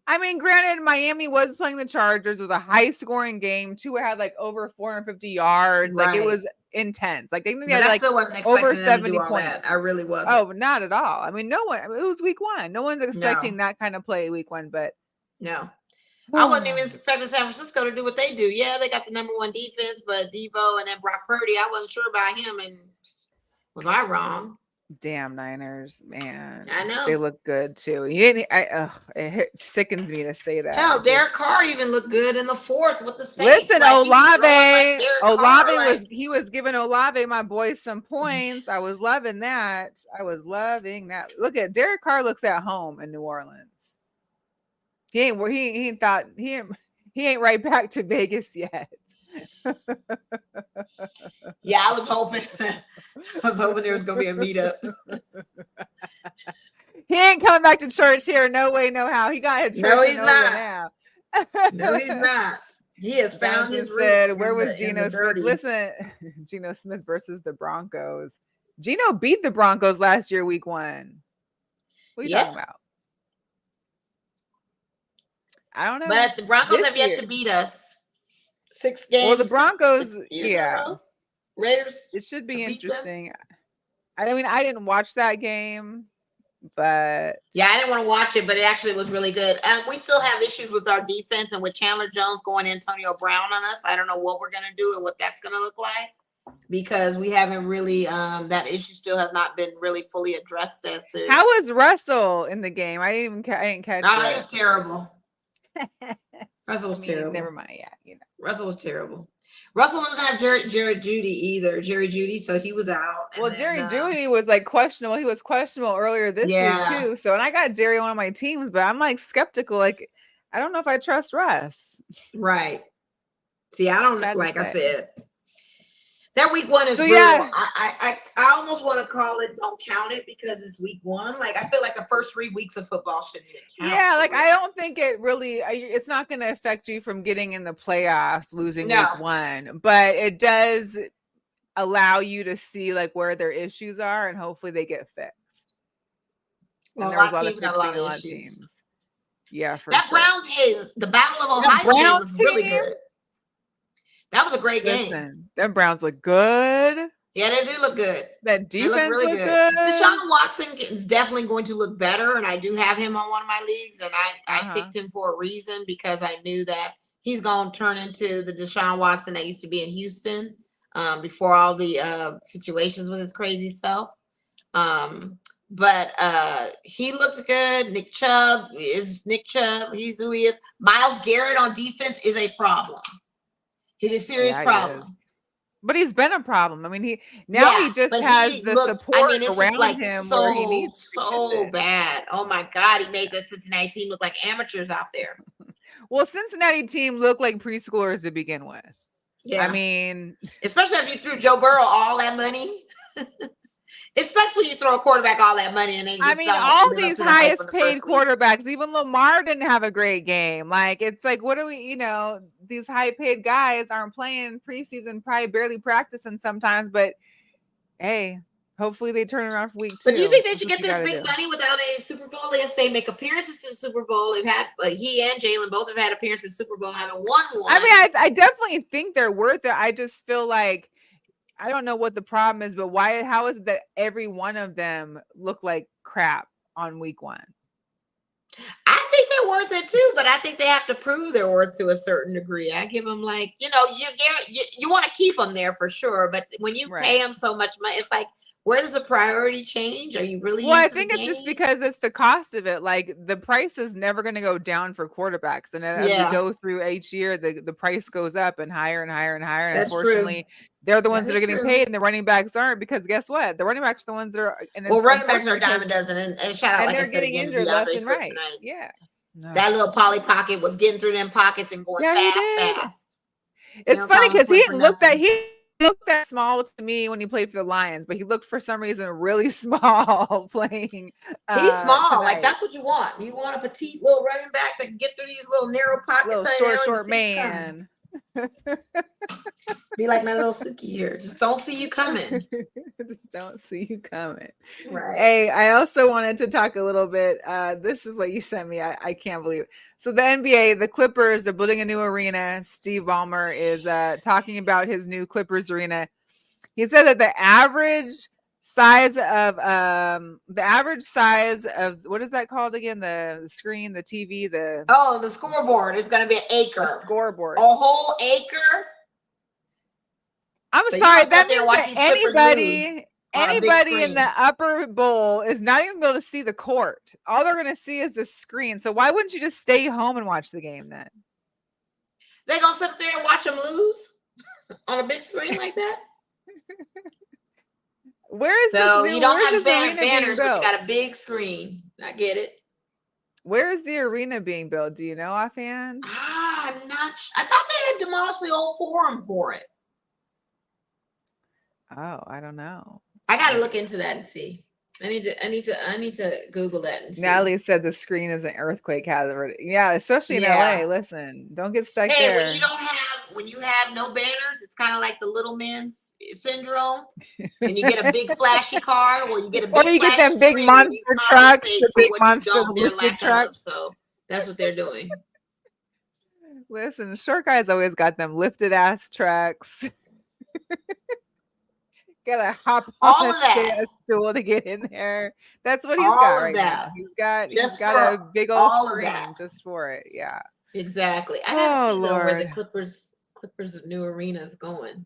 I mean, granted, Miami was playing the Chargers. It was a high-scoring game. Tua had like over 450 yards. Right. Like it was intense. Like they had like over 70 points. That. I really wasn't. Oh, not at all. I mean, no one. It was week 1. No one's expecting that kind of play week 1. But no, I wasn't even expecting San Francisco to do what they do. Yeah, they got the number 1 defense, but Debo and then Brock Purdy, I wasn't sure about him. And was I wrong? Damn Niners, man. I know they look good too. It sickens me to say that. Hell, Derek Carr even looked good in the 4th with the Saints. Listen, Olave was giving Olave, my boy, some points. I was loving that. Look at Derek Carr looks at home in New Orleans. He ain't right back to Vegas yet. I was hoping there was gonna be a meetup. He ain't coming back to church here. No way, no how. He got his church. No, he's not. Now. No, he's not. He has found his roots. Where was Geno Smith? Listen, Geno Smith versus the Broncos. Geno beat the Broncos last year, week 1. What are you talking about? I don't know. But the Broncos have yet to beat us. 6 games. Well, the Broncos, Raiders. It should be interesting. I mean, I didn't watch that game, but I didn't want to watch it, but it actually was really good. We still have issues with our defense and with Chandler Jones going Antonio Brown on us. I don't know what we're gonna do and what that's gonna look like because we haven't really that issue still has not been really fully addressed as to how was Russell in the game. I didn't catch it was terrible. Russell was terrible. Never mind. Russell was terrible. Russell doesn't have Jerry Jeudy either. Jerry Jeudy, so he was out. Well, Jerry Jeudy was like questionable. He was questionable earlier this week too. So, and I got Jerry on one of my teams, but I'm like skeptical. Like, I don't know if I trust Russ. Right. See, I don't like I said. Their week one is So, brutal. yeah. I almost want to call it don't count it because it's week one. Like I feel like the first 3 weeks of football shouldn't even count. Yeah, like I don't think it really. It's not going to affect you from getting in the playoffs, losing week one, but it does allow you to see like where their issues are, and hopefully they get fixed. Well, and there was a lot of teams got a lot of issues. Teams. Yeah, for that sure. Browns, the Battle of Ohio game was really good. That was a great game. Them Browns look good. Yeah, they do look good. That defense look good. Deshaun Watson is definitely going to look better, and I do have him on one of my leagues, and I picked him for a reason because I knew that he's going to turn into the Deshaun Watson that used to be in Houston before all the situations with his crazy self. But he looked good. Nick Chubb. He's who he is. Myles Garrett on defense is a problem. He's a serious problem. But he's been a problem. I mean, he just has the support around him where he needs so bad. Oh my God, he made that Cincinnati team look like amateurs out there. Well, Cincinnati team looked like preschoolers to begin with. Yeah, I mean, especially if you threw Joe Burrow all that money. It sucks when you throw a quarterback all that money and they just all these highest paid quarterbacks, even Lamar didn't have a great game. Like, it's like, what do we, these high paid guys aren't playing preseason, probably barely practicing sometimes, but hey, hopefully they turn around for week 2. But do you think they should get this big money without a Super Bowl? Let's say make appearances in the Super Bowl. They've had, he and Jalen both have had appearances in the Super Bowl, haven't won one. I mean, I definitely think they're worth it. I just feel like, I don't know what the problem is, but how is it that every one of them look like crap on week 1? I think they're worth it too, but I think they have to prove their worth to a certain degree. I give them you want to keep them there for sure, but when you pay them so much money, it's like, where does the priority change? Are you really? Well, I think it's just because it's the cost of it. Like the price is never going to go down for quarterbacks, and as we go through each year, the price goes up and higher and higher and higher. And unfortunately, they're the ones that are getting paid, and the running backs aren't, because guess what? The running backs are the ones that are. And running backs are a dime a dozen, and shout out, like I said again, DeAndre Swift tonight. Yeah, that little Polly Pocket was getting through them pockets and going fast. It's funny because he didn't look that small to me when he played for the Lions, but he looked for some reason really small playing. He's small. Tonight. Like that's what you want. You want a petite little running back that can get through these little narrow pockets. Little short man. Be like my little Suki here. Just don't see you coming. Just don't see you coming. Right. Hey, I also wanted to talk a little bit. This is what you sent me. I can't believe it. So the NBA, the Clippers, they're building a new arena. Steve Ballmer is talking about his new Clippers arena. He said that the average size of what is that called again? The screen, the TV, the scoreboard is going to be an acre. A scoreboard. A whole acre. I'm sorry. That means that anybody in the upper bowl is not even able to see the court. All they're going to see is the screen. So why wouldn't you just stay home and watch the game then? They're going to sit there and watch them lose on a big screen like that? Where is so this new, you don't have banners, but you got a big screen. I get it. Where is the arena being built? Do you know offhand? I'm not. I thought they had demolished the old Forum for it. Oh, I don't know. I got to look into that and see. I need to Google that and see. Natalie said the screen is an earthquake hazard. Yeah, especially in LA. Listen, don't get stuck there. When you have no banners, it's kind of like the little men's syndrome. And you get a big flashy car, or you get a big them big monster trucks, the big monster lifted trucks. So that's what they're doing. Listen, short guy's always got them lifted ass trucks. Gotta hop on a stool to get in there. That's what he's got right now. He's got a big old screen just for it. Yeah, exactly. I gotta see where the Clippers' new arena is going.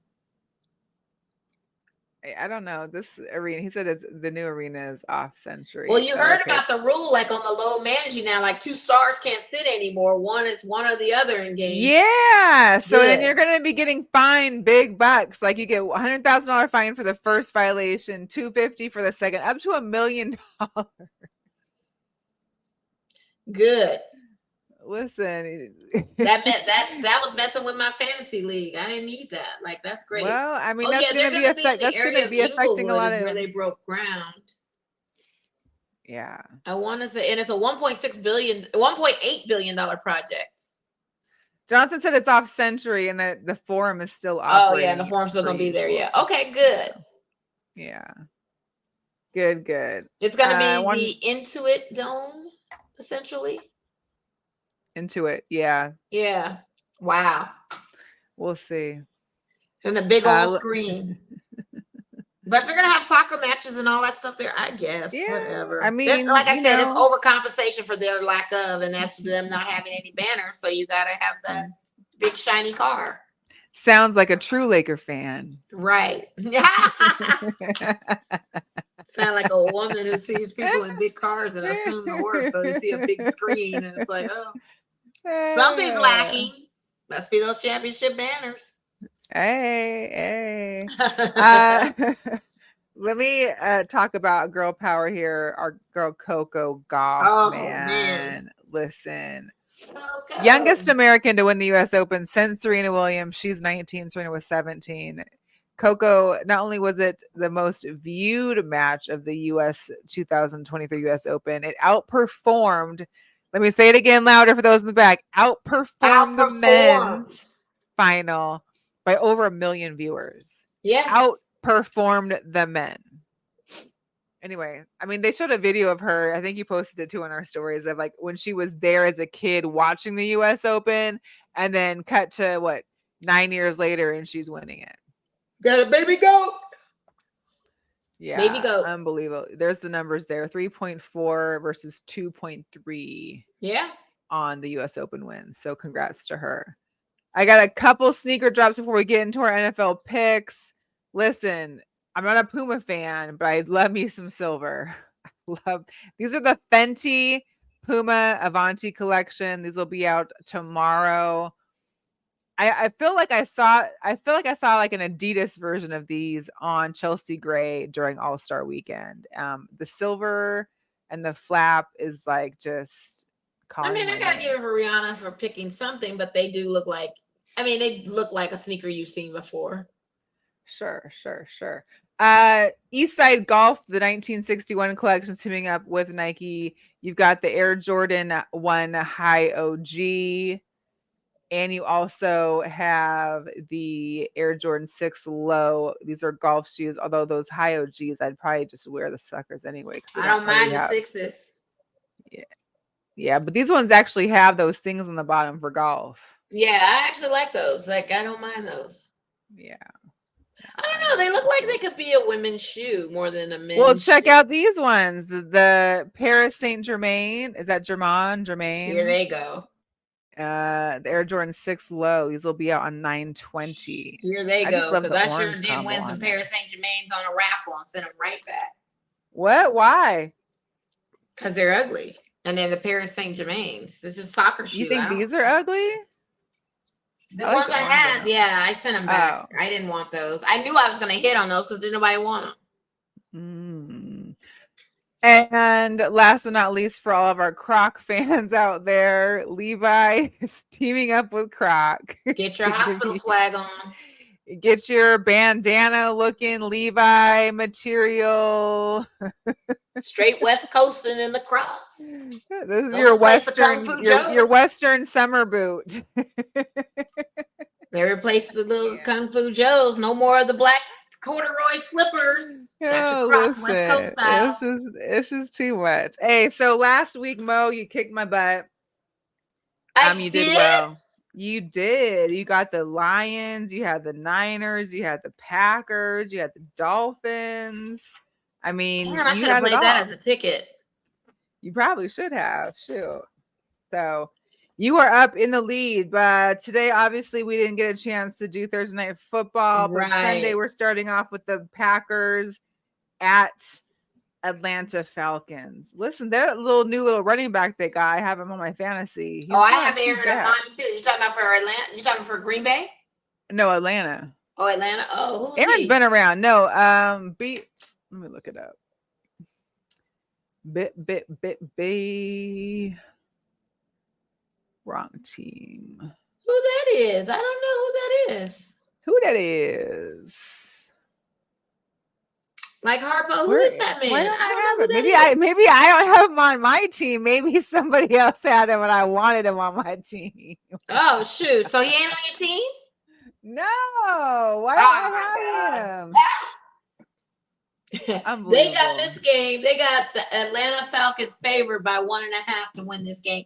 I don't know this arena. He said the new arena is off century. Well, you heard about the rule, like on the low managing now, like 2 stars can't sit anymore. It's one or the other in games. Yeah. So then you're going to be getting fined big bucks. Like you get $100,000 fine for the first violation, $250,000 for the second, up to $1 million. Good. Listen. That was messing with my fantasy league. I didn't need that. Like, that's great. Well, I mean, Oh that's yeah, gonna they're be gonna be in the that's area gonna of be affecting a Inglewood lot is where of. they broke ground. Yeah. I want to say, and it's a 1.8 billion dollar project. Jonathan said it's off Century and that the forum is still Oh yeah, operating. and the form's still per gonna be there. usual. Yeah. Okay, good. Yeah. Good. It's gonna be the Intuit Dome, essentially. Intuit. Yeah. Yeah. Wow. We'll see. And a big old screen. But they're gonna have soccer matches and all that stuff there, I guess. Yeah, Whatever. I mean, like I said, it's overcompensation for their lack of, and that's them not having any banners. So you gotta have that big shiny car. Sounds like a true Laker fan. Right. Sound like a woman who sees people in big cars and assume the worst. So you see a big screen and it's like, oh, something's lacking. Must be those championship banners. Hey. Let me talk about girl power here. Our girl Coco Golf, Oh, man. Listen. Coco. Youngest American to win the U.S. Open since Serena Williams. She's 19. Serena was 17. Coco, not only was it the most viewed match of the U.S. 2023 U.S. Open, it outperformed. Let me say it again louder for those in the back. Outperformed the men's final by over 1 million viewers. Yeah. Outperformed the men. Anyway, I mean, they showed a video of her. I think you posted it too on our stories of like when she was there as a kid watching the U.S. Open, and then cut to 9 years later, and she's winning it. Got a baby goat. Yeah, baby goat. Unbelievable. There's the numbers there: 3.4 versus 2.3. Yeah, on the U.S. Open wins. So congrats to her. I got a couple sneaker drops before we get into our NFL picks. Listen, I'm not a Puma fan, but I love me some silver. These are the Fenty Puma Avanti collection. These will be out tomorrow. I feel like I saw like an Adidas version of these on Chelsea Gray during All-Star weekend. The silver and the flap is like just I mean, I gotta give it for Rihanna for picking something, but they do look like, they look like a sneaker you've seen before. Sure. Eastside Golf, the 1961 collection teaming up with Nike. You've got the Air Jordan 1 High OG, and you also have the Air Jordan 6 Low. These are golf shoes, although those High OGs, I'd probably just wear the suckers anyway. I don't mind the sixes. Yeah, but these ones actually have those things on the bottom for golf. Yeah, I actually like those. Like, I don't mind those. Yeah. I don't know. They look like they could be a women's shoe more than a men's. Well, check out these ones. The Paris Saint-Germain. Is that Germain? Here they go. The Air Jordan 6 Low. These will be out on 9/20. Here they go. Because I sure did win some Paris Saint-Germains on a raffle and sent them right back. What? Why? Because they're ugly. And then the Paris Saint-Germains. This is soccer shoes. You think these are ugly? The ones I had, yeah, I sent them back. I didn't want those. I knew I was going to hit on those because didn't nobody want them. And last but not least, for all of our Croc fans out there, Levi is teaming up with Croc. Get your hospital swag on. Get your bandana looking Levi material. Straight West Coasting in the Crocs. This is your Western summer boot. They replaced the little Kung Fu Joes. No more of the black corduroy slippers. Got your Crocs West Coast style. It's just too much. Hey, so last week, Mo, you kicked my butt. You did well. You did. You got the Lions. You had the Niners. You had the Packers. You had the Dolphins. I mean, damn, I should have played that as a ticket. You probably should have. Shoot. So you are up in the lead, but today, obviously, we didn't get a chance to do Thursday Night Football. But Sunday, we're starting off with the Packers at Atlanta Falcons. Listen, that new little running back they got. I have him on my fantasy. I have Aaron on mine too. You talking about for Atlanta? You talking for Green Bay? No, Atlanta. Oh, Atlanta. Oh, who's Aaron's he? been around. No, let me look it up. Wrong team. Who that is? I don't know who that is. Who that is? Like Harpo, who is that man? Why don't I don't I have know it? who Maybe that is. maybe I don't have him on my team. Maybe somebody else had him and I wanted him on my team. Oh shoot! So he ain't on your team? No, why Oh don't my I have God. him? They Unbelievable. got this game. They got the Atlanta Falcons favored by 1.5 to win this game.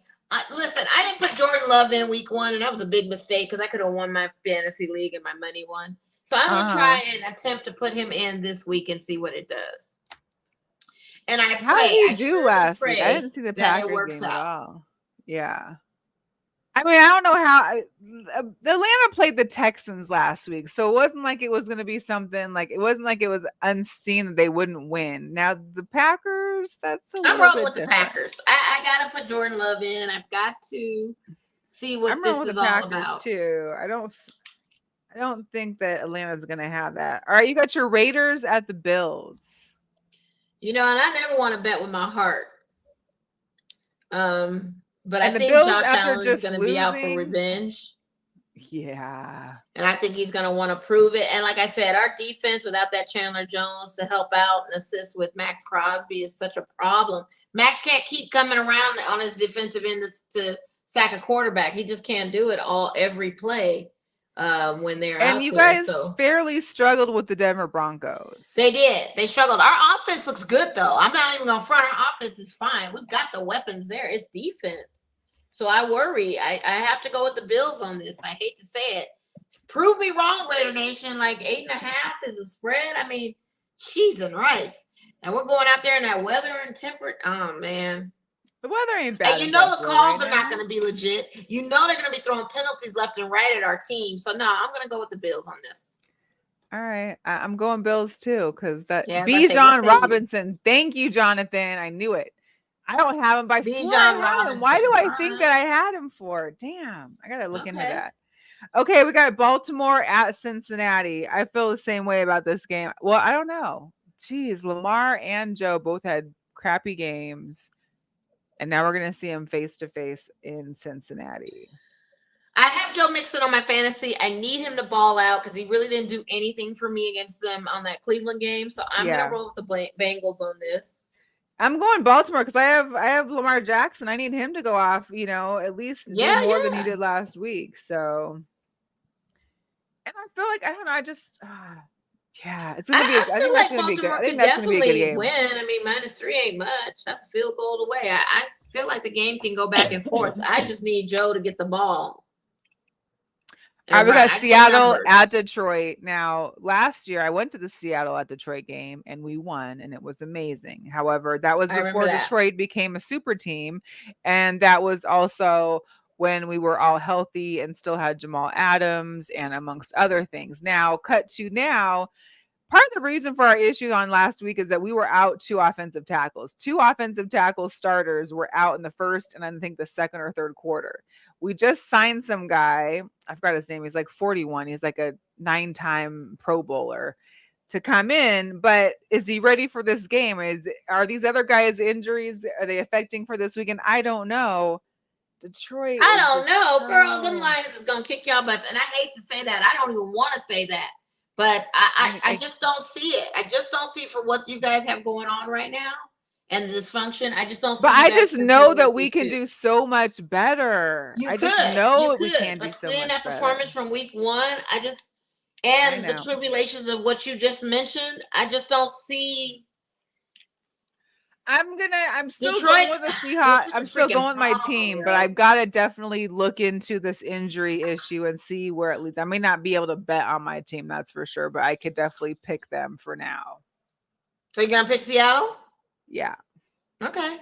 Listen, I didn't put Jordan Love in week 1, and that was a big mistake because I could have won my fantasy league and my money won. So I'm gonna try and attempt to put him in this week and see what it does. And I How did pray, he I do surely last week? I pray didn't see the that it Packers works game at out. all. Yeah. I mean, I don't know how Atlanta played the Texans last week, so it wasn't like it was going to be something like it wasn't like it was unseen that they wouldn't win. Now the Packers, that's a I'm little rolling bit with the different. Packers. I gotta put Jordan Love in. I've got to see what I'm this rolling with is the all Packers about. too. I don't think that Atlanta's going to have that. All right, you got your Raiders at the Bills. You know, and I never want to bet with my heart. But And I the think Bills, Josh after Allen is just going to be out for losing, revenge. yeah. And I think he's going to want to prove it. And like I said, our defense without that Chandler Jones to help out and assist with Max Crosby is such a problem. Max can't keep coming around on his defensive end to sack a quarterback. He just can't do it every play when they're out And you there. guys So fairly struggled with the Denver Broncos. they did. They struggled. Our offense looks good, though. I'm not even going to front. Our offense is fine. We've got the weapons there. It's defense. So I worry. I have to go with the Bills on this. I hate to say it. Prove me wrong, Raider Nation. Like 8.5 is a spread. I mean, cheese and rice. And we're going out there in that weather and temperate. Oh, man. The weather ain't bad. And you know the calls are not going to be legit. You know they're going to be throwing penalties left and right at our team. So, no, I'm going to go with the Bills on this. All right. I'm going Bills too, because that Yeah, Bijan Robinson. Thank you, Jonathan. I knew it. I don't have him by Bijan I had Robinson. him. Why do I All think right. that I had him for? Damn. I gotta look into that. Okay, we got Baltimore at Cincinnati. I feel the same way about this game. Well, I don't know. Jeez, Lamar and Joe both had crappy games. And now we're gonna see them face to face in Cincinnati. I have Joe Mixon on my fantasy. I need him to ball out because he really didn't do anything for me against them on that Cleveland game. So I'm gonna roll with the Bengals on this. I'm going Baltimore because I have Lamar Jackson. I need him to go off, at least do more than he did last week. So, and I feel like I don't know. I just, it's gonna be. I think that's gonna be good. I think that's gonna be a good game. Win. I mean, -3 ain't much. That's a field goal away. I feel like the game can go back and forth. I just need Joe to get the ball. All right, we got Seattle at Detroit. Now, last year I went to the Seattle at Detroit game and we won, and it was amazing. However, that was before Detroit became a super team, and that was also when we were all healthy and still had Jamal Adams and amongst other things. Now, cut to now. Part of the reason for our issue on last week is that we were out 2 offensive tackles. 2 offensive tackle starters were out in the first and I think the second or third quarter. We just signed some guy. I forgot his name. He's like 41. He's like a 9-time Pro Bowler to come in. But is he ready for this game? Are these other guys' injuries? Are they affecting for this weekend? I don't know. Detroit. I don't know, girl. Them Lions is gonna kick y'all butts, and I hate to say that. I don't even want to say that. But I just don't see it. I just don't see for what you guys have going on right now and the dysfunction. I just don't see. But I just know that we can do so much better. We can do so much better. Seeing that performance from week 1, the tribulations of what you just mentioned, I just don't see. I'm still going with the Seahawks. I'm still going with my team, but I've got to definitely look into this injury issue and see where it leads. I may not be able to bet on my team, that's for sure, but I could definitely pick them for now. So you're gonna pick Seattle? Yeah. Okay.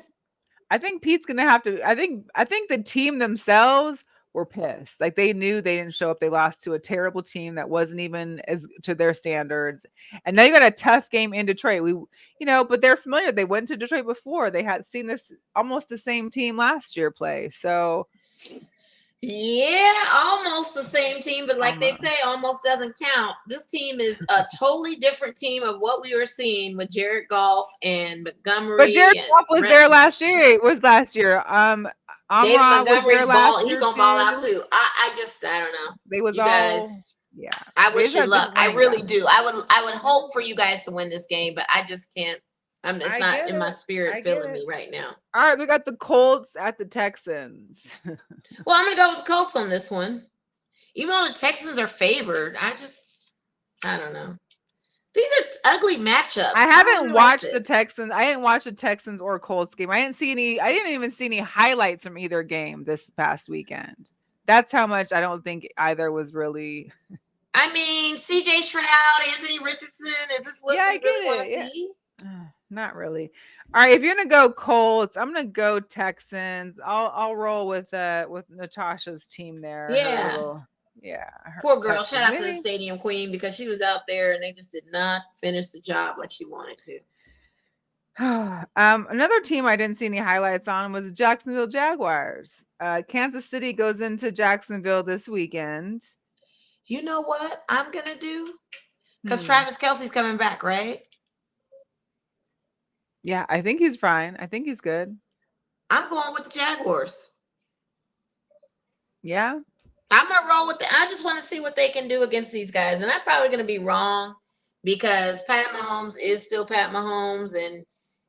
I think Pete's gonna have to. I think the team themselves were pissed. Like they knew they didn't show up. They lost to a terrible team that wasn't even as to their standards. And now you got a tough game in Detroit. But they're familiar. They went to Detroit before. They had seen this almost the same team last year play. So Yeah, almost the same team, but like Almost. they say, almost doesn't count. This team is a totally different team of what we were seeing with Jared Goff and Montgomery. But Jared and Goff was there last year. It was last year. David Amra was Montgomery's there last ball. He's year gonna ball out too. too. I don't know. They was You all guys, yeah. I They wish just you have luck. different I running really backs. do. I would hope for you guys to win this game, but I just can't. It's I not get in my it. spirit I get feeling it. me right now. All right, we got the Colts at the Texans. Well, I'm gonna go with the Colts on this one. Even though the Texans are favored, I don't know. These are ugly matchups. I don't haven't really like watched the this. Texans. I didn't watch the Texans or Colts game. I didn't even see any highlights from either game this past weekend. That's how much I don't think either was really. I mean, CJ Stroud, Anthony Richardson. Is this what Yeah, we I really get want to it. see? Not really. All right, if you're gonna go Colts, I'm gonna go Texans. I'll roll with Natasha's team there. Yeah. Her Poor girl. Texans. Shout out to the Maybe. Stadium Queen because she was out there and they just did not finish the job like she wanted to. Another team I didn't see any highlights on was Jacksonville Jaguars. Kansas City goes into Jacksonville this weekend. You know what I'm gonna do? Because Hmm. Travis Kelce's coming back, right? Yeah, I think he's fine. I think he's good. I'm going with the Jaguars. Yeah. I'm gonna roll with I just want to see what they can do against these guys, and I'm probably gonna be wrong because Pat Mahomes is still Pat Mahomes, and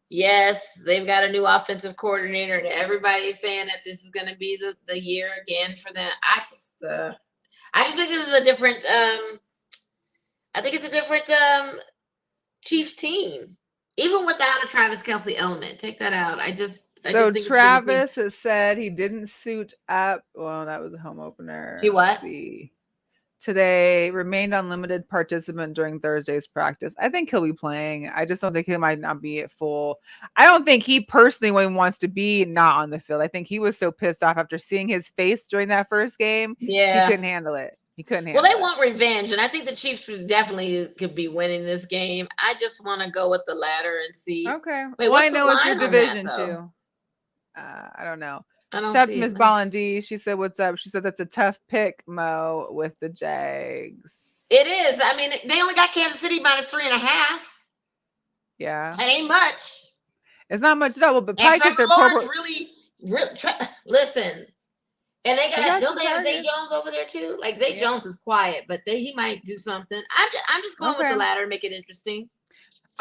yes, they've got a new offensive coordinator, and everybody's saying that this is gonna be the year again for them. I just think this is a different. I think it's a different Chiefs team, even without a Travis Kelce element. Take that out. I just think it's a different team. Travis has said he didn't suit up. Well, that was a home opener. He what? Let's see. Today remained unlimited participant during Thursday's practice. I think he'll be playing. I just don't think he might not be at full. I don't think he personally wants to be not on the field. I think he was so pissed off after seeing his face during that first game. Yeah. He couldn't handle it. Well, they want revenge, and I think the Chiefs definitely could be winning this game. I just want to go with the latter and see. Okay. Wait, well, I know it's your line on division that, too. I don't know. I don't Shout out see to Miss it. Bollandy. She said, "What's up?" She said, "That's a tough pick, Mo, with the Jags." It is. I mean, they only got Kansas City minus 3.5. Yeah, that ain't much. It's not much double, but And probably Trevor Lawrence really listen. And they got don't they have Zay Jones over there too? Like Zay Jones is quiet, but he might do something. I'm just going with the latter, make it interesting.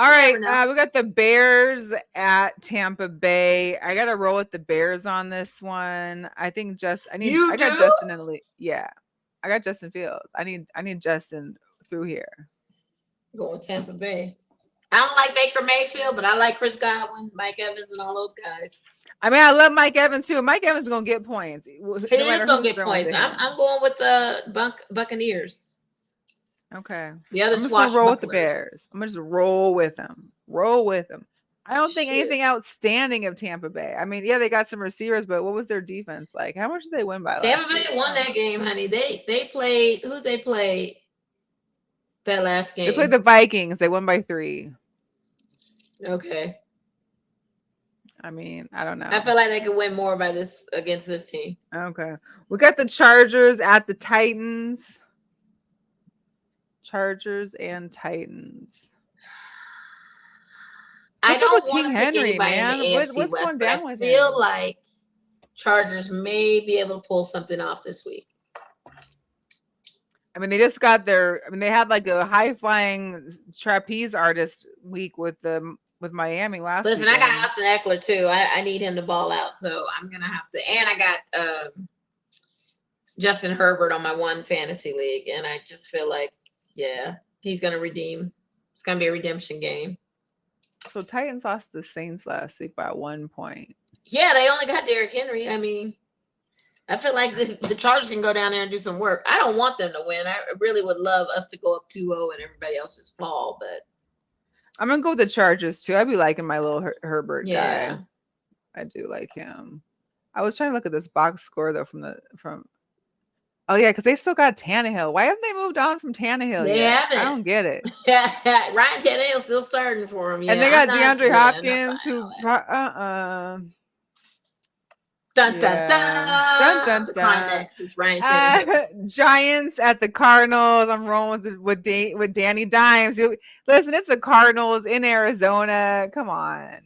All right, we got the Bears at Tampa Bay. I got to roll with the Bears on this one. I think I got Justin in the lead. Yeah, I got Justin Fields. I need Justin through here. Going Tampa Bay. I don't like Baker Mayfield, but I like Chris Godwin, Mike Evans, and all those guys. I mean, I love Mike Evans too. Mike Evans is gonna get points. He is gonna get points. I'm going with the Buccaneers. Okay. The other I'm just gonna roll with the Bears. I'm gonna just roll with them. I don't think anything outstanding of Tampa Bay. I mean, yeah, they got some receivers, but what was their defense like? How much did they win by? Tampa Bay won that game, honey. They played who they played that last game. They played the Vikings. They won by 3. Okay. I mean, I don't know. I feel like they could win more against this team. Okay. We got the Chargers at the Titans. Chargers and Titans. I don't want to pick anybody in the AFC West, but I feel like Chargers may be able to pull something off this week. I mean, they just got they had like a high-flying trapeze artist week with Miami last week. Listen, I got Austin Eckler too. I need him to ball out, so I'm gonna have to. And I got Justin Herbert on my one fantasy league, and I just feel like, yeah, he's gonna redeem. It's gonna be a redemption game. So Titans lost the Saints last week by 1 point. Yeah, they only got Derrick Henry. I mean, I feel like the Chargers can go down there and do some work. I don't want them to win. I really would love us to go up 2-0 and everybody else just fall, but I'm gonna go with the Chargers too. I be liking my little Herbert guy. I do like him. I was trying to look at this box score though from. Oh yeah, because they still got Tannehill. Why haven't they moved on from Tannehill they yet? haven't. I don't get it. Ryan Tannehill's still starting for him. Yeah, and they got DeAndre Hopkins, who Dun, dun, Yeah. dun. Dun, dun, The dun. climax is Ryan Tannehill. Giants at the Cardinals. I'm rolling with Danny Dimes. Listen, it's the Cardinals in Arizona. Come on.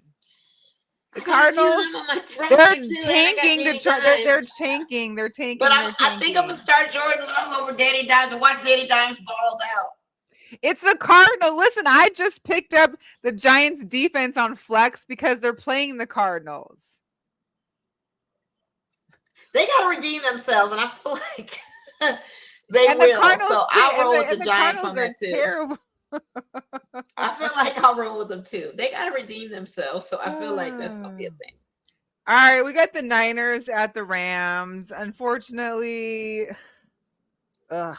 The I got a few of Cardinals, them on my they're roster too, and I got tanking. Danny They're Dimes. tanking. They're tanking. But They're I think I'm tanking. gonna start Jordan Love over Danny Dimes and watch Danny Dimes balls out. It's the Cardinals. Listen, I just picked up the Giants defense on flex because they're playing the Cardinals. They gotta redeem themselves, and I feel like they And will. the Cardinals, So I'll roll with and the Giants Cardinals on that too. Terrible. I feel like I'll roll with them too. They gotta redeem themselves, so I feel like that's gonna be a thing. All right, we got the Niners at the Rams. Unfortunately, I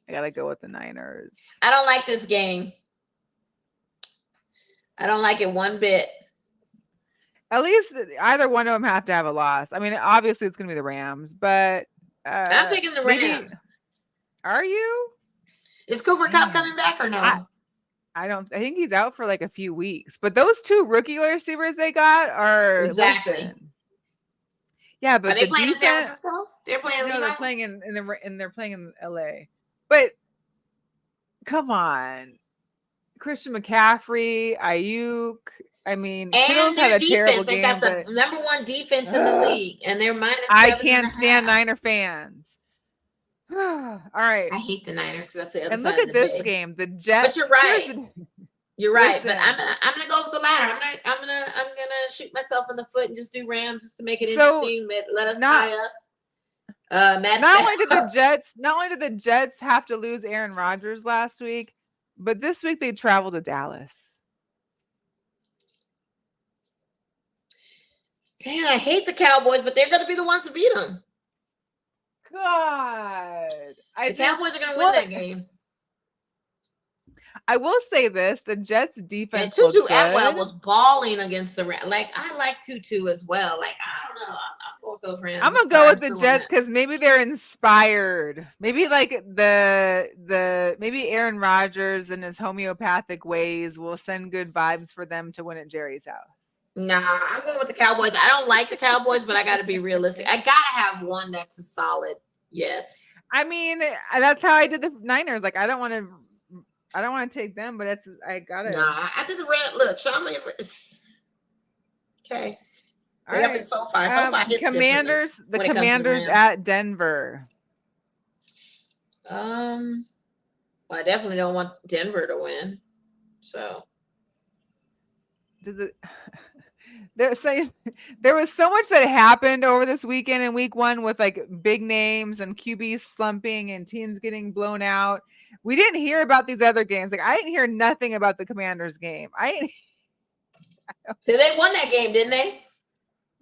gotta go with the Niners. I don't like this game. I don't like it one bit. At least either one of them have to have a loss. I mean, obviously it's gonna be the Rams, but I'm picking the Rams. Are you? Is Cooper Kupp coming back or no? I think he's out for like a few weeks. But those two rookie receivers they got are exactly. Listen, yeah, but are they playing in San Francisco? They're playing. No, they're playing they're playing in LA. But come on, Christian McCaffrey, Ayuk. I mean, Kittle's had a terrible game. They got the number one defense in the league, and they're minus. I can't stand Niner fans. All right, I hate the Niners because that's the other and side look of at the this bay. game. The Jets. But you're right. You're right. Listen. But I'm gonna go with the latter. I'm gonna shoot myself in the foot and just do Rams just to make it interesting. Let us tie up. Not only did the Jets have to lose Aaron Rodgers last week, but this week they traveled to Dallas. Damn, I hate the Cowboys, but they're gonna be the ones to beat them. God, the Cowboys are gonna win that game. I will say this: the Jets defense. And Tutu Atwell was balling against the Rams. Like I like Tutu as well. Like I don't know. I'll go with those Rams. I'm gonna go with the Jets because maybe they're inspired. Maybe like maybe Aaron Rodgers and his homeopathic ways will send good vibes for them to win at Jerry's house. Nah, I'm going with the Cowboys. I don't like the Cowboys, but I got to be realistic. I gotta have one that's a solid yes. I mean, that's how I did the Niners. Like I don't want to take them, but I gotta. Nah, I did the red. Look, show me if it's okay. They up in SoFi. SoFi hits Commanders. The Commanders at Denver. Well, I definitely don't want Denver to win. So. There was so much that happened over this weekend in week one with like big names and QBs slumping and teams getting blown out. We didn't hear about these other games. Like I didn't hear nothing about the Commanders game. They won that game, didn't they?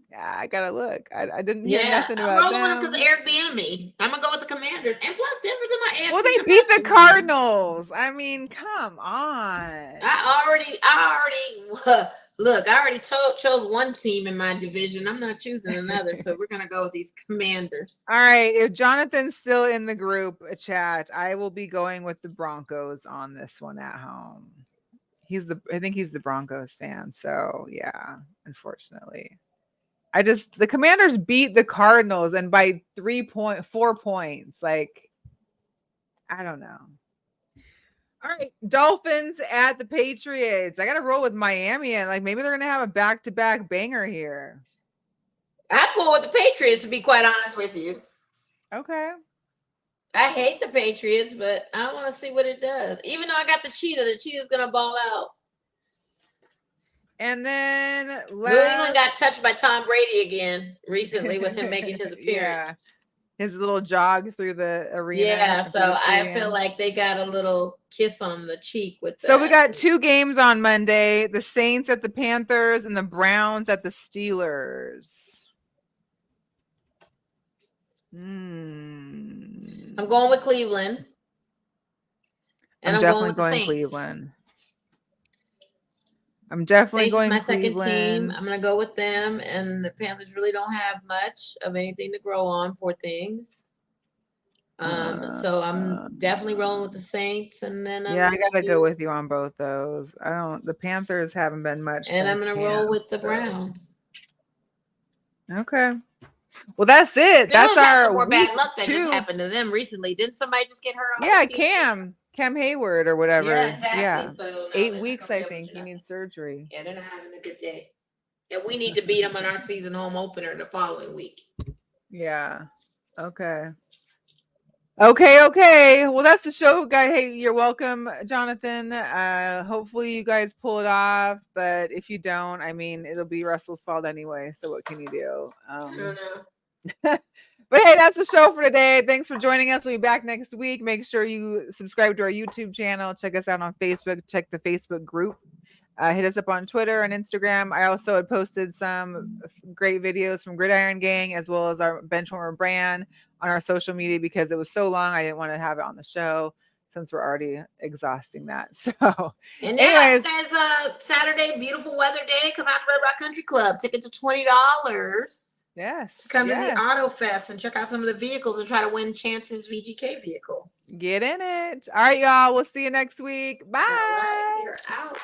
Yeah, I gotta look. I didn't hear nothing about I'm rolling with them because Eric Bieniemy. I'm gonna go with the Commanders, and plus Denver's in my AFC. Well, they beat the Cardinals. I mean, come on. I already look. I already chose one team in my division. I'm not choosing another, so we're gonna go with these Commanders. All right, if Jonathan's still in the group chat, I will be going with the Broncos on this one at home. I think he's the Broncos fan. So yeah, unfortunately. The Commanders beat the Cardinals and by 4 points. Like, I don't know. All right, Dolphins at the Patriots. I got to roll with Miami and like maybe they're going to have a back-to-back banger here. I'd go with the Patriots to be quite honest with you. Okay. I hate the Patriots, but I want to see what it does. Even though I got the Cheetah's going to ball out. And then New England got touched by Tom Brady again recently with him making his appearance. Yeah. His little jog through the arena. Yeah, so I feel like they got a little kiss on the cheek with that. So we got 2 games on Monday. The Saints at the Panthers and the Browns at the Steelers. I'm going with Cleveland. And I'm definitely going Cleveland. I'm definitely going my Cleveland. Second team. I'm going to go with them. And the Panthers really don't have much of anything to grow on, poor things. So I'm definitely rolling with the Saints. And then I got to go with you on both those. The Panthers haven't been much. And I'm going to roll with the Browns. Okay. Well, that's it. That's Steelers have some our more week bad luck that just 2. happened to them recently. Didn't somebody just get hurt? Yeah, Cam Hayward or whatever. Yeah, exactly. Yeah. So no, 8 they're not weeks, gonna I be able to think. do He nothing. needs surgery. Yeah, they're not having a good day. And we need to beat them in our season home opener the following week. Yeah. Okay. Okay. Well, that's the show, guy. Hey, you're welcome, Jonathan. Hopefully you guys pull it off, but if you don't, I mean, it'll be Russell's fault anyway. So what can you do? I don't know. But hey, that's the show for today. Thanks for joining us. We'll be back next week. Make sure you subscribe to our YouTube channel. Check us out on Facebook. Check the Facebook group. Hit us up on Twitter and Instagram. I also had posted some great videos from Gridiron Gang as well as our Benchwarmer brand on our social media because it was so long. I didn't want to have it on the show since we're already exhausting that. So, And anyways, there's a Saturday, beautiful weather day. Come out to Red Rock Country Club. Tickets are $20. yes, To come to the Auto Fest and check out some of the vehicles and try to win Chance's VGK vehicle. Get in it. All right, y'all. We'll see you next week. Bye. All right, you're out.